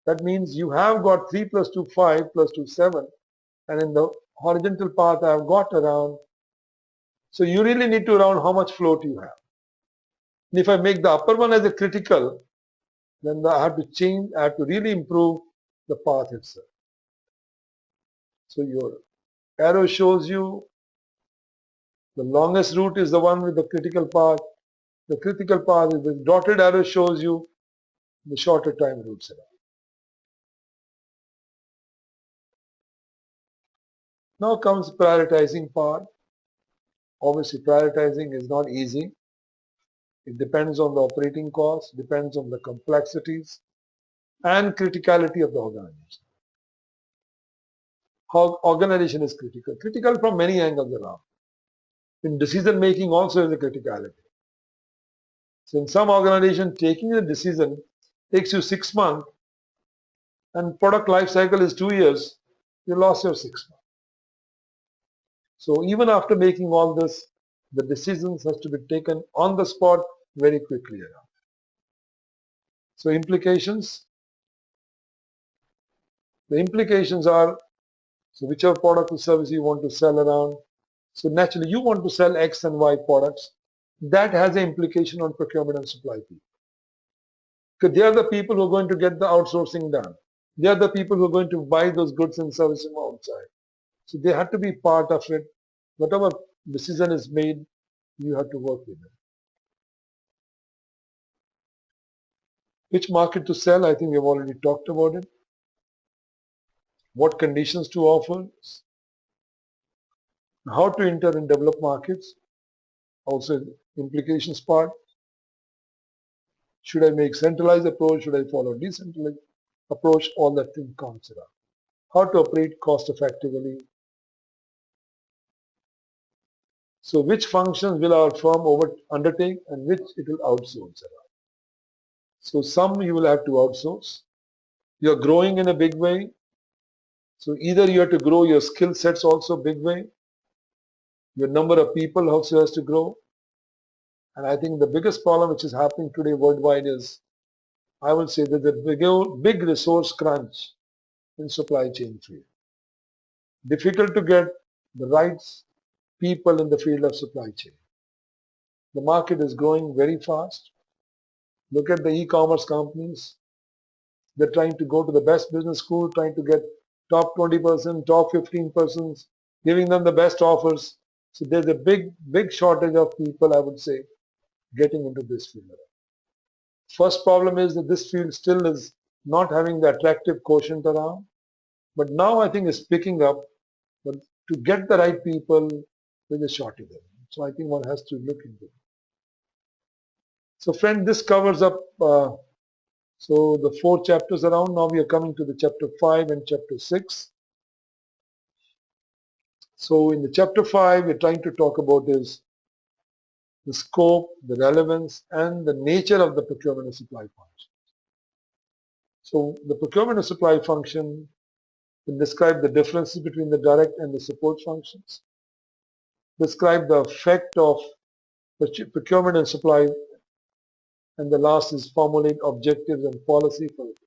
[SPEAKER 1] that means you have got 3 plus 2, 5 plus 2, 7. And in the horizontal path I have got around. So you really need to round how much float you have. And if I make the upper one as a critical, then I have to change, I have to really improve the path itself. So your arrow shows you the longest route is the one with the critical path. The critical path is the dotted arrow shows you the shorter time routes around. Now comes prioritizing part. Obviously prioritizing is not easy. It depends on the operating cost, depends on the complexities and criticality of the organization. How organization is critical. Critical from many angles around. In decision making also is a criticality. So in some organization taking a decision takes you 6 months and product life cycle is 2 years, you lost your 6 months. So even after making all this, the decisions has to be taken on the spot very quickly around. So implications. The implications are, so whichever product or service you want to sell around. So naturally you want to sell X and Y products. That has an implication on procurement and supply people. Because they are the people who are going to get the outsourcing done. They are the people who are going to buy those goods and services from outside. So they have to be part of it. Whatever decision is made, you have to work with it. Which market to sell? I think we have already talked about it. What conditions to offer? How to enter in developed markets? Also implications part. Should I make centralized approach? Should I follow decentralized approach? All that thing comes around. How to operate cost effectively. So which functions will our firm undertake and which it will outsource around. So some you will have to outsource. You're growing in a big way. So either you have to grow your skill sets also big way. Your number of people also has to grow. And I think the biggest problem which is happening today worldwide is, I will say that the big resource crunch in supply chain field. Difficult to get the right people in the field of supply chain. The market is growing very fast. Look at the e-commerce companies. They're trying to go to the best business school, trying to get top 20%, top 15%, giving them the best offers. So there's a big shortage of people, I would say, getting into this field. First problem is that this field still is not having the attractive quotient around. But now I think it's picking up. But to get the right people, there's a shortage. So I think one has to look into it. So friend, this covers up so the 4 chapters around. Now we are coming to the chapter 5 and chapter 6. So in the chapter 5, we're trying to talk about is the scope, the relevance, and the nature of the procurement and supply function. So the procurement and supply function Then describe the differences between the direct and the support functions. Describe the effect of procurement and supply, and the last is formulate objectives and policy for it.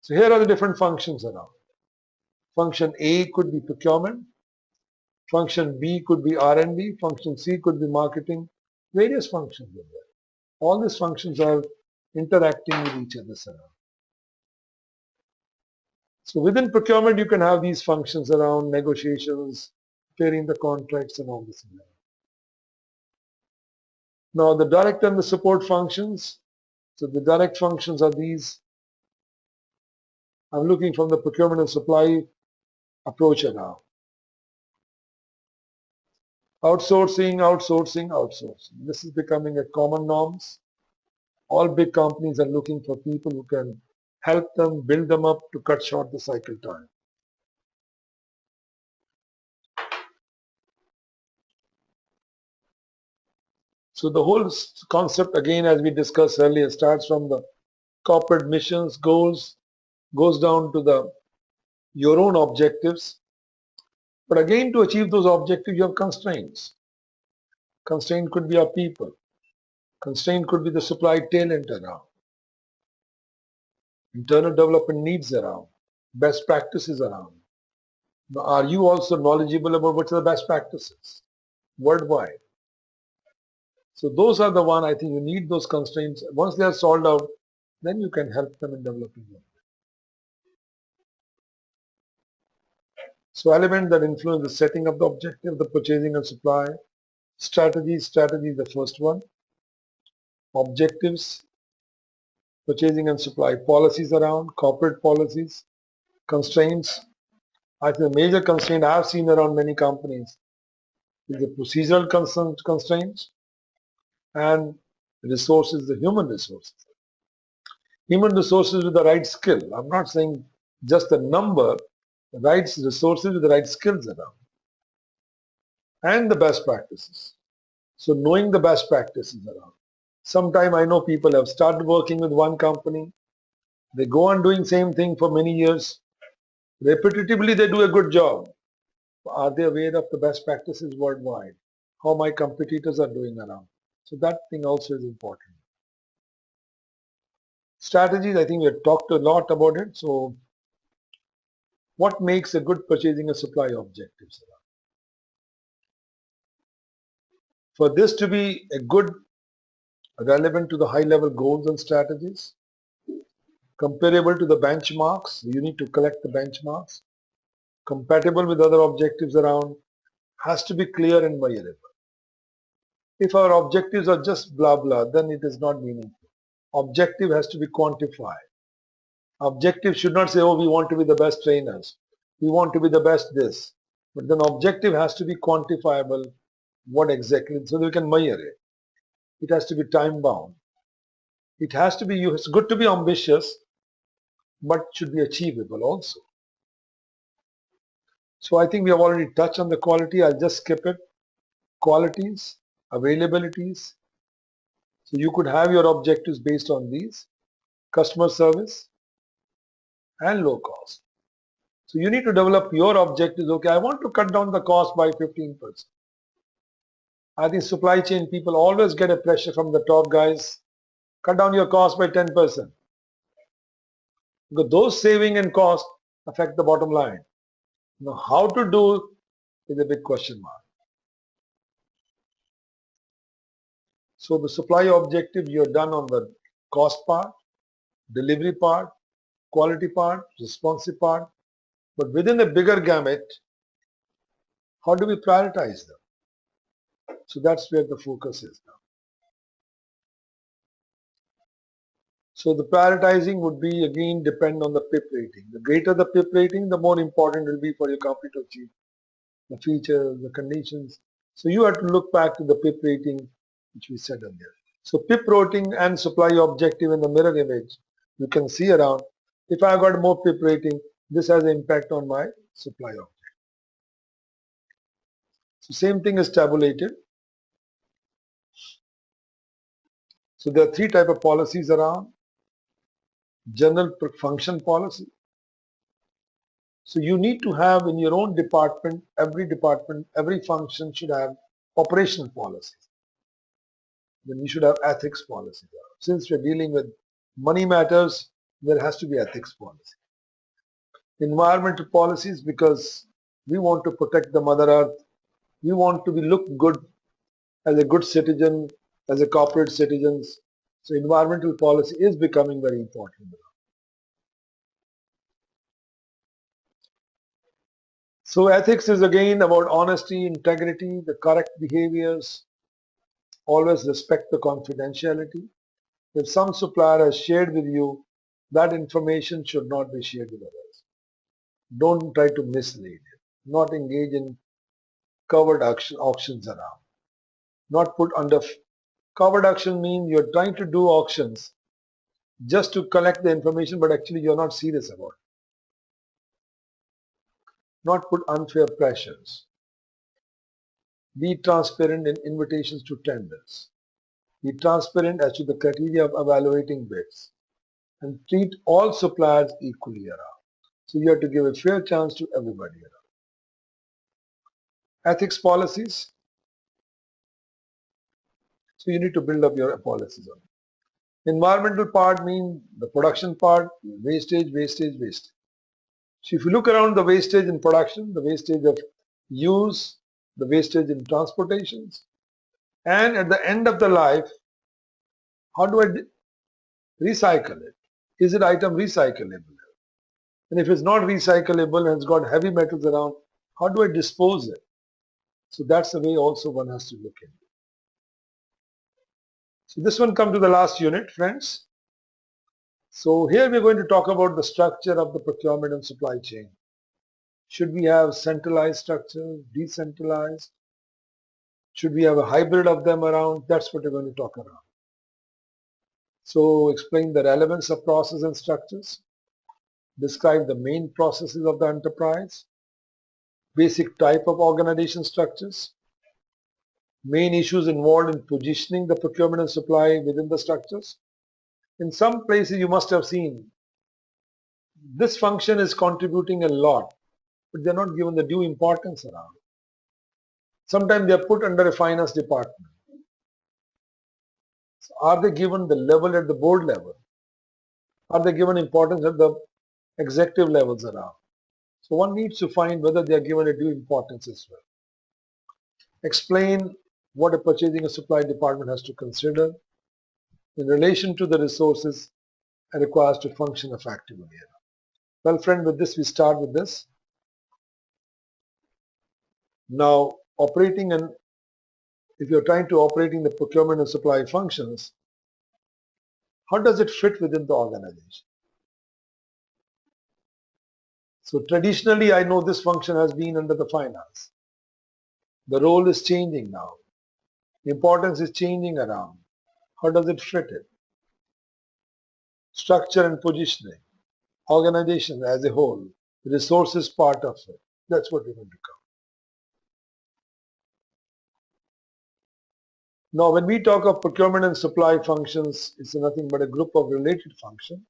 [SPEAKER 1] So here are the different functions around. Function A could be procurement, function B could be R&D, function C could be marketing, various functions in there. All these functions are interacting with each other around. So within procurement, you can have these functions around negotiations, preparing the contracts and all this. Now the direct and the support functions. So the direct functions are these. I'm looking from the procurement and supply approach now. Outsourcing, outsourcing, outsourcing. This is becoming a common norms. All big companies are looking for people who can help them, build them up to cut short the cycle time. So the whole concept, again, as we discussed earlier, starts from the corporate missions, goals, goes down to your own objectives. But again, to achieve those objectives, you have constraints. Constraint could be our people. Constraint could be the supply talent around. Internal development needs around. Best practices around. Now, are you also knowledgeable about what are the best practices worldwide? So those are the one I think you need those constraints. Once they are solved out, then you can help them in developing them. So element that influence the setting of the objective, the purchasing and supply. Strategy is the first one. Objectives, purchasing and supply. Policies around, corporate policies. Constraints. I think the major constraint I have seen around many companies is the procedural constraints and resources, the human resources. Human resources with the right skill. I'm not saying just the number, the right resources with the right skills around. And the best practices. So knowing the best practices around. Sometime I know people have started working with one company. They go on doing same thing for many years. Repetitively they do a good job. Are they aware of the best practices worldwide? How my competitors are doing around? So that thing also is important. Strategies, I think we have talked a lot about it. So what makes a good purchasing and supply objectives? For this to be a good, relevant to the high level goals and strategies, comparable to the benchmarks, you need to collect the benchmarks, compatible with other objectives around, has to be clear and measurable. If our objectives are just blah blah, then it is not meaningful. Objective has to be quantified. Objective should not say, oh, we want to be the best trainers, we want to be the best this, but then objective has to be quantifiable. What exactly, so that we can measure it. It has to be time bound. It has to be, it's good to be ambitious, but should be achievable also. So I think we have already touched on the quality. I'll just skip it. Qualities, availabilities. So you could have your objectives based on these: customer service and low cost. So you need to develop your objectives. Okay, I want to cut down the cost by 15%. I think supply chain people always get a pressure from the top guys. Cut down your cost by 10%. Because those saving and cost affect the bottom line. Now how to do is a big question mark. So the supply objective you're done on the cost part, delivery part, quality part, responsive part, but within a bigger gamut, how do we prioritize them? So that's where the focus is now. So the prioritizing would be again depend on the PIP rating. The greater the PIP rating, the more important it will be for your company to achieve the features, the conditions. So you have to look back to the PIP rating, which we said earlier. So PIP rating and supply objective in the mirror image, you can see around, if I got more PIP rating, this has an impact on my supply objective. So same thing is tabulated. So there are three types of policies around. general function policy. So you need to have in your own department, every function should have operational policies. Then you should have ethics policy. Since we're dealing with money matters, there has to be ethics policy. Environmental policies, because we want to protect the Mother Earth. We want to be look good as a good citizen, as a corporate citizens. So environmental policy is becoming very important. So ethics is again about honesty, integrity, the correct behaviors, always respect the confidentiality. If some supplier has shared with you, that information should not be shared with others. Don't try to mislead. Not engage in covered auctions around. Not put under covered auction means you're trying to do auctions just to collect the information, but actually you're not serious about it. Not put unfair pressures. Be transparent in invitations to tenders. Be transparent as to the criteria of evaluating bids and treat all suppliers equally around. So you have to give a fair chance to everybody around. Ethics policies. So you need to build up your policies on it. Environmental part means the production part, wastage, wastage, wastage. So if you look around the wastage in production, the wastage of use, the wastage in transportations, and at the end of the life, how do I recycle it? Is it item recyclable? And if it's not recyclable and it's got heavy metals around, how do I dispose it? So that's the way also one has to look into. So this one comes to the last unit, friends. So here we're going to talk about the structure of the procurement and supply chain. Should we have centralized structure, decentralized? Should we have a hybrid of them around? That's what we're going to talk around. So explain the relevance of process and structures. Describe the main processes of the enterprise. Basic type of organization structures. Main issues involved in positioning the procurement and supply within the structures. In some places you must have seen this function is contributing a lot, but they're not given the due importance around. Sometimes they're put under a finance department. So are they given the level at the board level? Are they given importance at the executive levels around? So one needs to find whether they are given a due importance as well. Explain what a purchasing and supply department has to consider in relation to the resources and requires to function effectively. Well, friend, with this we start with this. Now, operating and if you're trying to operating the procurement and supply functions, how does it fit within the organization? So traditionally, I know this function has been under the finance. The role is changing now. The importance is changing around. How does it fit it? Structure and positioning, organization as a whole, resources part of it. That's what we're going to cover. Now, when we talk of procurement and supply functions, it's nothing but a group of related functions.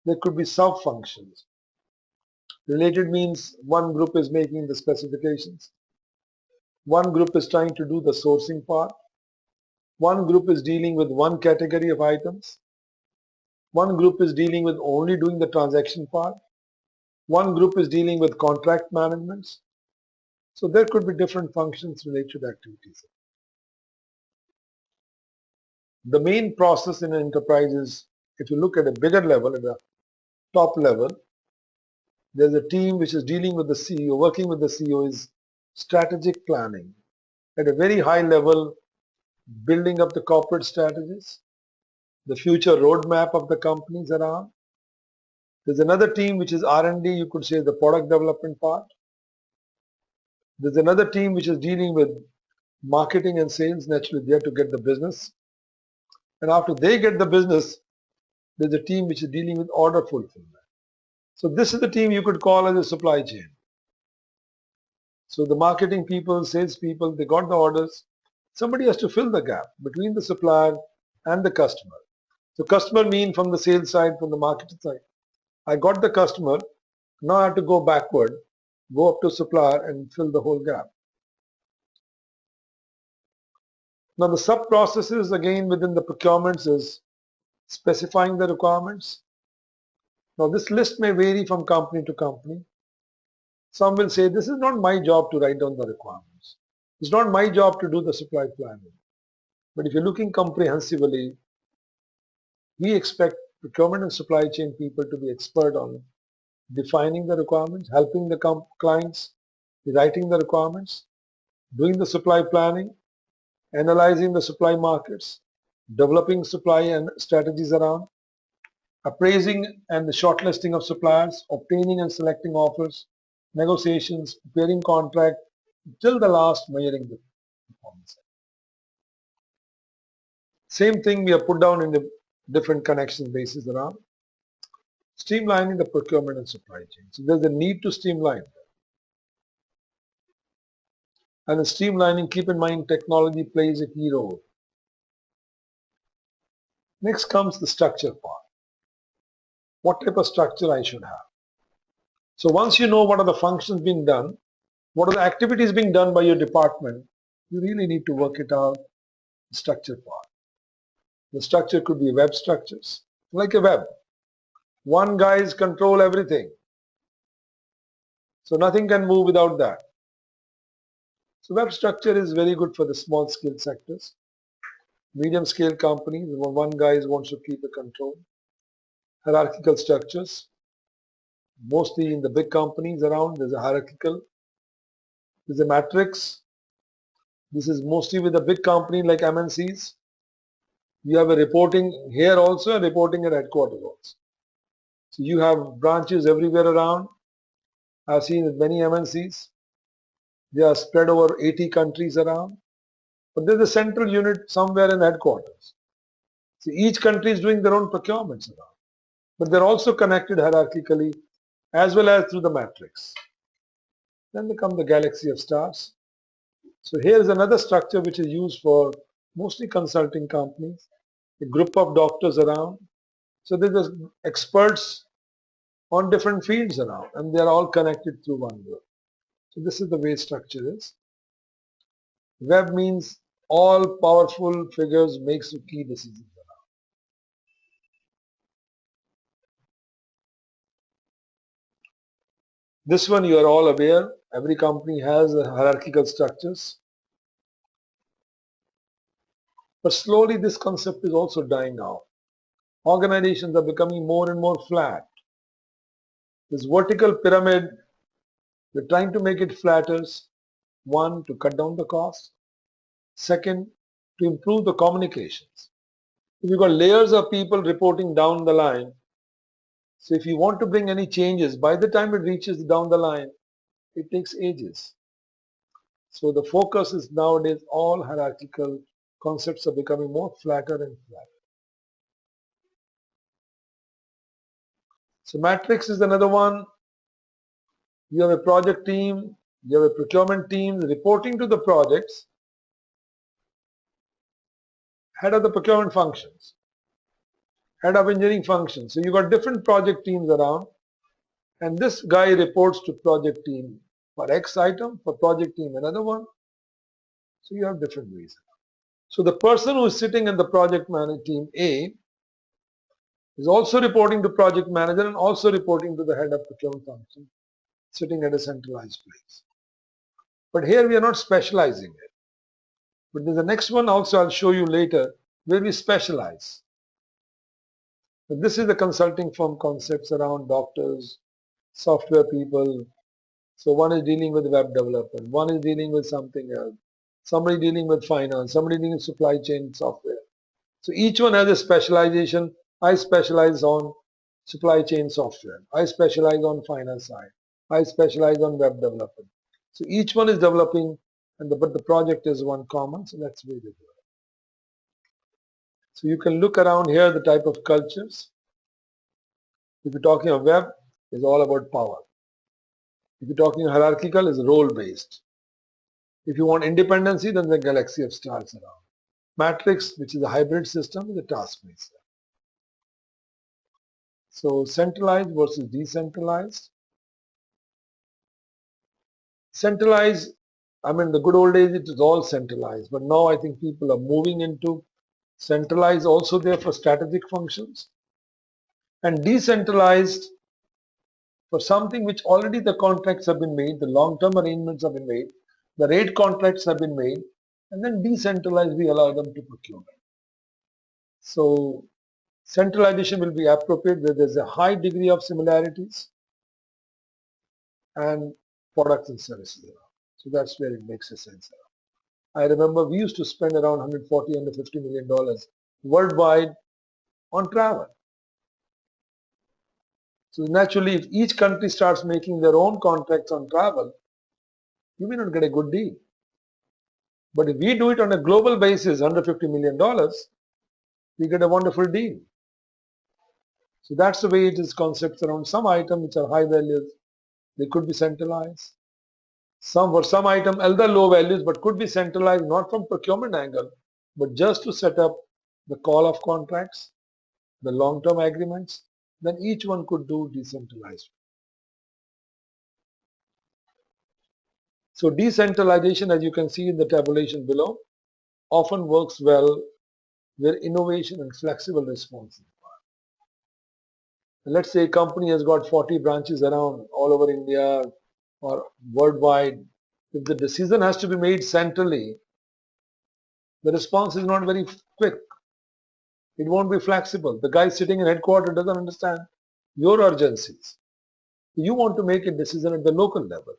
[SPEAKER 1] There could be sub-functions. Related means one group is making the specifications. One group is trying to do the sourcing part. One group is dealing with one category of items. One group is dealing with only doing the transaction part. One group is dealing with contract management. So there could be different functions related to activities. The main process in an enterprise is, if you look at a bigger level, at a top level, there's a team which is dealing with the CEO, working with the CEO is strategic planning. At a very high level, building up the corporate strategies, the future roadmap of the companies around. There's another team which is R&D, you could say the product development part. There's another team which is dealing with marketing and sales, naturally there to get the business. And after they get the business, there's a team which is dealing with order fulfillment. So this is the team you could call as a supply chain. So the marketing people, sales people, they got the orders. Somebody has to fill the gap between the supplier and the customer. So customer mean from the sales side, from the marketing side. I got the customer, now I have to go backward, go up to supplier and fill the whole gap. Now the sub processes again within the procurements is specifying the requirements. Now this list may vary from company to company. Some will say this is not my job to write down the requirements. It's not my job to do the supply planning. But if you're looking comprehensively, we expect procurement and supply chain people to be expert on defining the requirements, helping the clients, writing the requirements, doing the supply planning, analyzing the supply markets, developing supply and strategies around, appraising and the shortlisting of suppliers, obtaining and selecting offers, negotiations, preparing contract, till the last measuring the performance. Same thing we have put down in the different connection bases around streamlining the procurement and supply chain. So there's a need to streamline. And in streamlining, keep in mind technology plays a key role. Next comes the structure part. What type of structure I should have? So once you know what are the functions being done, what are the activities being done by your department, you really need to work it out, the structure part. The structure could be web structures, like a web. One guy's control everything. So nothing can move without that. So web structure is very good for the small scale sectors. Medium scale companies, one guy wants to keep the control. Hierarchical structures. Mostly in the big companies around, there's a hierarchical. There's a matrix. This is mostly with a big company like MNCs. You have a reporting here also and reporting at headquarters also. So you have branches everywhere around. I've seen with many MNCs. They are spread over 80 countries around. But there's a central unit somewhere in headquarters. So each country is doing their own procurements around. But they're also connected hierarchically as well as through the matrix. Then they come the galaxy of stars. So here is another structure which is used for mostly consulting companies, a group of doctors around. So there's experts on different fields around and they're all connected through one group. So this is the way structure is. Web means all powerful figures makes key decisions around. This one you are all aware, every company has hierarchical structures. But slowly this concept is also dying out. Organizations are becoming more and more flat. This vertical pyramid, we're trying to make it flatter. One, to cut down the cost. Second, to improve the communications. If you've got layers of people reporting down the line, so if you want to bring any changes, by the time it reaches down the line, it takes ages. So the focus is nowadays all hierarchical concepts are becoming more flatter and flatter. So matrix is another one. You have a project team, you have a procurement team reporting to the projects, head of the procurement functions, head of engineering functions. So you've got different project teams around and this guy reports to project team for X item, for project team another one. So you have different ways. So the person who is sitting in the project manager team A is also reporting to project manager and also reporting to the head of procurement function, sitting at a centralized place. But here we are not specializing it. But there's the next one also I'll show you later where we specialize. But this is the consulting firm concepts around doctors, software people. So one is dealing with web development, one is dealing with something else, somebody dealing with finance, somebody dealing with supply chain software. So each one has a specialization. I specialize on supply chain software. I specialize on finance side. I specialize on web development. So each one is developing, but the project is one common. So that's where they do it. So you can look around here the type of cultures. If you're talking of web, it's all about power. If you're talking hierarchical, it's role based. If you want independency, then the galaxy of stars around. Matrix, which is a hybrid system, is a task based. So centralized versus decentralized. Centralized, I mean the good old days it was all centralized, but now I think people are moving into centralized also there for strategic functions, and decentralized for something which already the contracts have been made, the long-term arrangements have been made, the rate contracts have been made, and then decentralized we allow them to procure. So centralization will be appropriate where there's a high degree of similarities and products and services. So that's where it makes a sense. I remember we used to spend around 140, $150 million worldwide on travel. So naturally, if each country starts making their own contracts on travel, you may not get a good deal. But if we do it on a global basis, $150 million, we get a wonderful deal. So that's the way it is concepts around some items which are high values, they could be centralized. For some item, other low values, but could be centralized not from procurement angle, but just to set up the call of contracts, the long-term agreements, then each one could do decentralized. So decentralization, as you can see in the tabulation below, often works well where innovation and flexible response. Let's say a company has got 40 branches around all over India or worldwide. If the decision has to be made centrally, the response is not very quick. It won't be flexible. The guy sitting in headquarters doesn't understand your urgencies. You want to make a decision at the local level.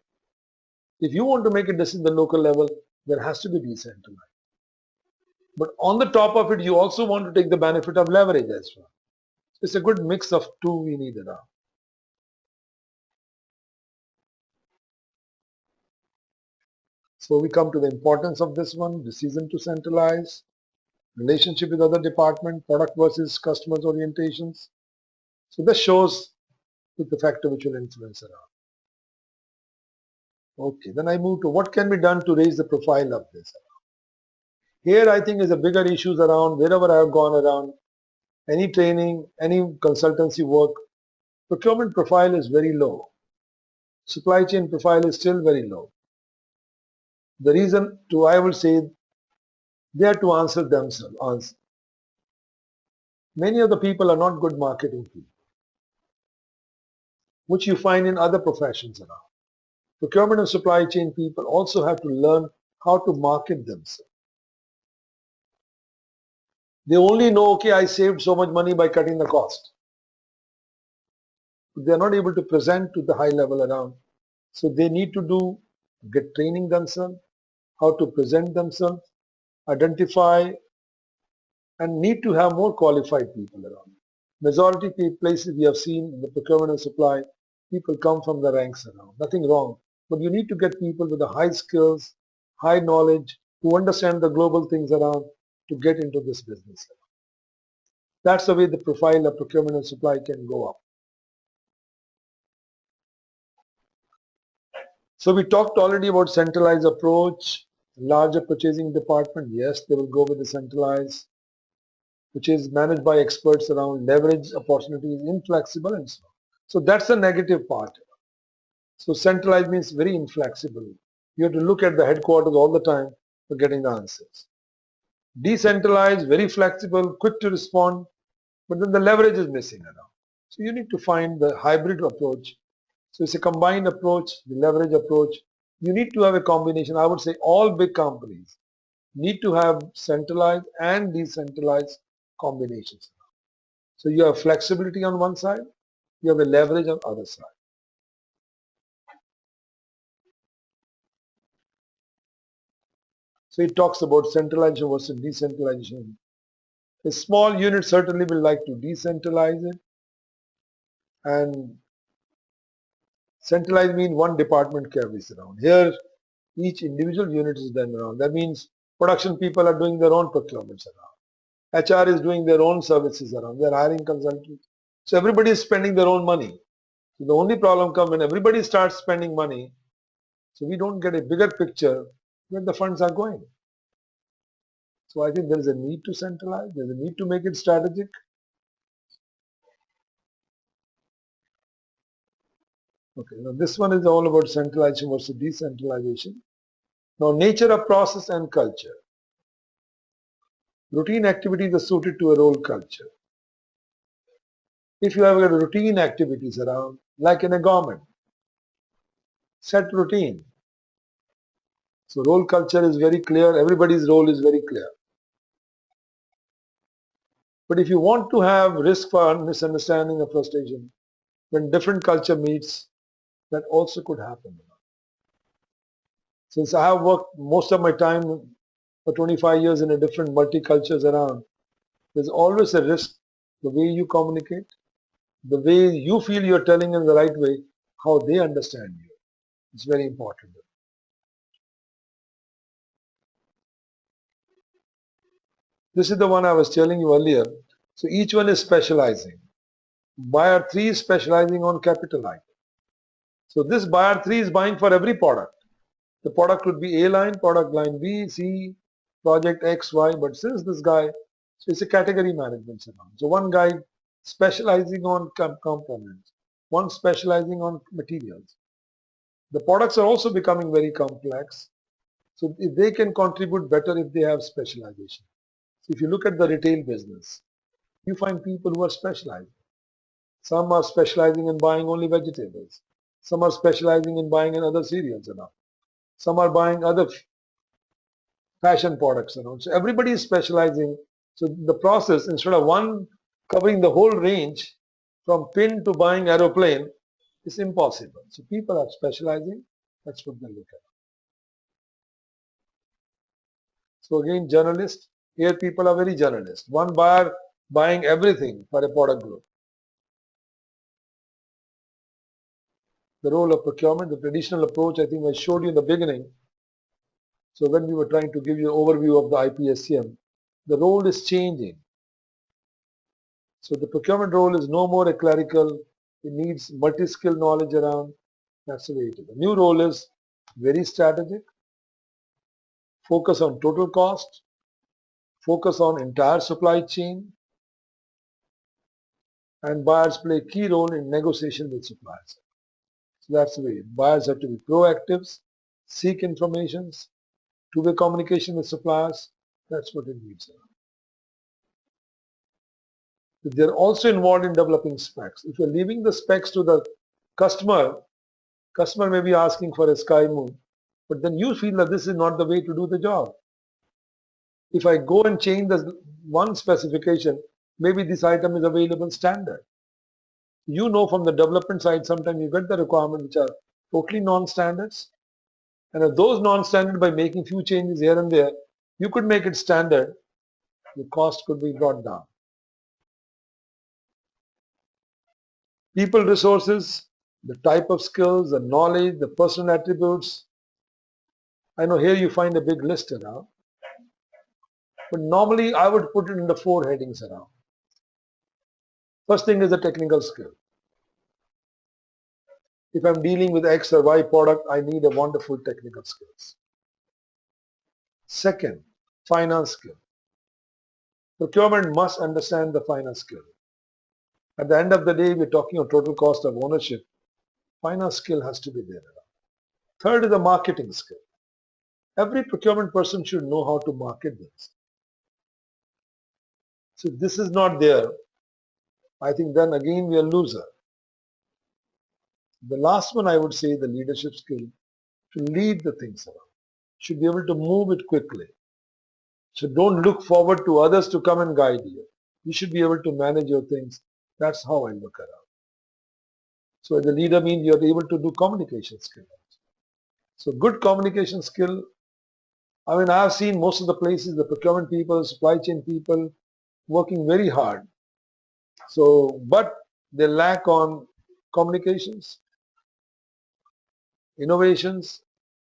[SPEAKER 1] If you want to make a decision at the local level, there has to be decentralized. But on the top of it, you also want to take the benefit of leverage as well. It's a good mix of two we need around. So we come to the importance of this one, decision to centralize, relationship with other department, product versus customers orientations. So this shows with the factor which will influence around. Okay, then I move to what can be done to raise the profile of this. Here I think is a bigger issues around wherever I have gone around, any training, any consultancy work, procurement profile is very low. Supply chain profile is still very low. The reason to, I will say, they have to answer themselves. Many of the people are not good marketing people, which you find in other professions around. Procurement and supply chain people also have to learn how to market themselves. They only know, okay, I saved so much money by cutting the cost. They are not able to present to the high level around. So they need to get training themselves, how to present themselves, identify, and need to have more qualified people around. Majority places we have seen in the procurement and supply, people come from the ranks around. Nothing wrong. But you need to get people with the high skills, high knowledge, who understand the global things around to get into this business. That's the way the profile of procurement and supply can go up. So we talked already about centralized approach, larger purchasing department. Yes, they will go with the centralized, which is managed by experts around leverage opportunities, inflexible and so on. So that's the negative part. So centralized means very inflexible. You have to look at the headquarters all the time for getting the answers. Decentralized, very flexible, quick to respond, but then the leverage is missing around. So you need to find the hybrid approach. So it's a combined approach, the leverage approach. You need to have a combination. I would say all big companies need to have centralized and decentralized combinations. So you have flexibility on one side, you have a leverage on the other side. So it talks about centralization versus decentralization. A small unit certainly will like to decentralize it, and centralized means one department carries around. Here, each individual unit is done around. That means production people are doing their own procurements around. HR is doing their own services around. They are hiring consultants. So everybody is spending their own money. So the only problem comes when everybody starts spending money. So we don't get a bigger picture where the funds are going. So I think there is a need to centralize. There is a need to make it strategic. Okay, now this one is all about centralization versus decentralization. Now, nature of process and culture. Routine activities are suited to a role culture. If you have got routine activities around, like in a government, set routine. So role culture is very clear, everybody's role is very clear. But if you want to have risk for misunderstanding or frustration, when different culture meets, that also could happen. Since I have worked most of my time for 25 years in a different multi-cultures around, there's always a risk the way you communicate, the way you feel you're telling in the right way, how they understand you. It's very important. This is the one I was telling you earlier. So each one is specializing. Buyer 3 is specializing on capital item. So this buyer 3 is buying for every product. The product could be A line, product line B, C, project X, Y, but since this guy, so it's a category management system. So one guy specializing on components, one specializing on materials. The products are also becoming very complex. So if they can contribute better if they have specialization. So if you look at the retail business, you find people who are specialized. Some are specializing in buying only vegetables. Some are specializing in buying in other cereals and all. Some are buying other fashion products and all. So everybody is specializing. So the process, instead of one covering the whole range from pin to buying aeroplane, is impossible. So people are specializing. That's what they look at. So again, journalist. Here people are very generalist. One buyer buying everything for a product group. The role of procurement, the traditional approach, I think I showed you in the beginning. So when we were trying to give you an overview of the IPSCM, the role is changing. So the procurement role is no more a clerical, it needs multi-skill knowledge around, that's the way it is. The new role is very strategic, focus on total cost, focus on entire supply chain, and buyers play a key role in negotiation with suppliers. So that's the way. Buyers have to be proactive, seek informations, two-way communication with suppliers, that's what it needs. They're also involved in developing specs. If you're leaving the specs to the customer, customer may be asking for a sky moon, but then you feel that this is not the way to do the job. If I go and change the one specification, maybe this item is available standard. You know from the development side, sometimes you get the requirements which are totally non-standards. And if those non-standard, by making few changes here and there, you could make it standard, the cost could be brought down. People resources, the type of skills, the knowledge, the personal attributes. I know here you find a big list around, but normally I would put it in the 4 headings around. First thing is the technical skill. If I'm dealing with X or Y product, I need a wonderful technical skills. Second, finance skill. Procurement must understand the finance skill. At the end of the day, we're talking of total cost of ownership. Finance skill has to be there. Third is the marketing skill. Every procurement person should know how to market this. So if this is not there, I think then again we are loser. The last one I would say the leadership skill to lead the things around. Should be able to move it quickly. So don't look forward to others to come and guide you. You should be able to manage your things. That's how I look around. So as a leader means you're able to do communication skills. So good communication skill. I mean, I've seen most of the places, the procurement people, supply chain people working very hard. So, but they lack on communications, innovations,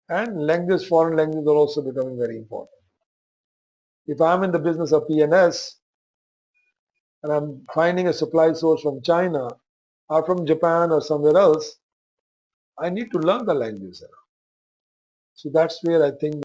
[SPEAKER 1] and language, foreign languages are also becoming very important. If I'm in the business of P&S and I'm finding a supply source from China or from Japan or somewhere else, I need to learn the language. So that's where I think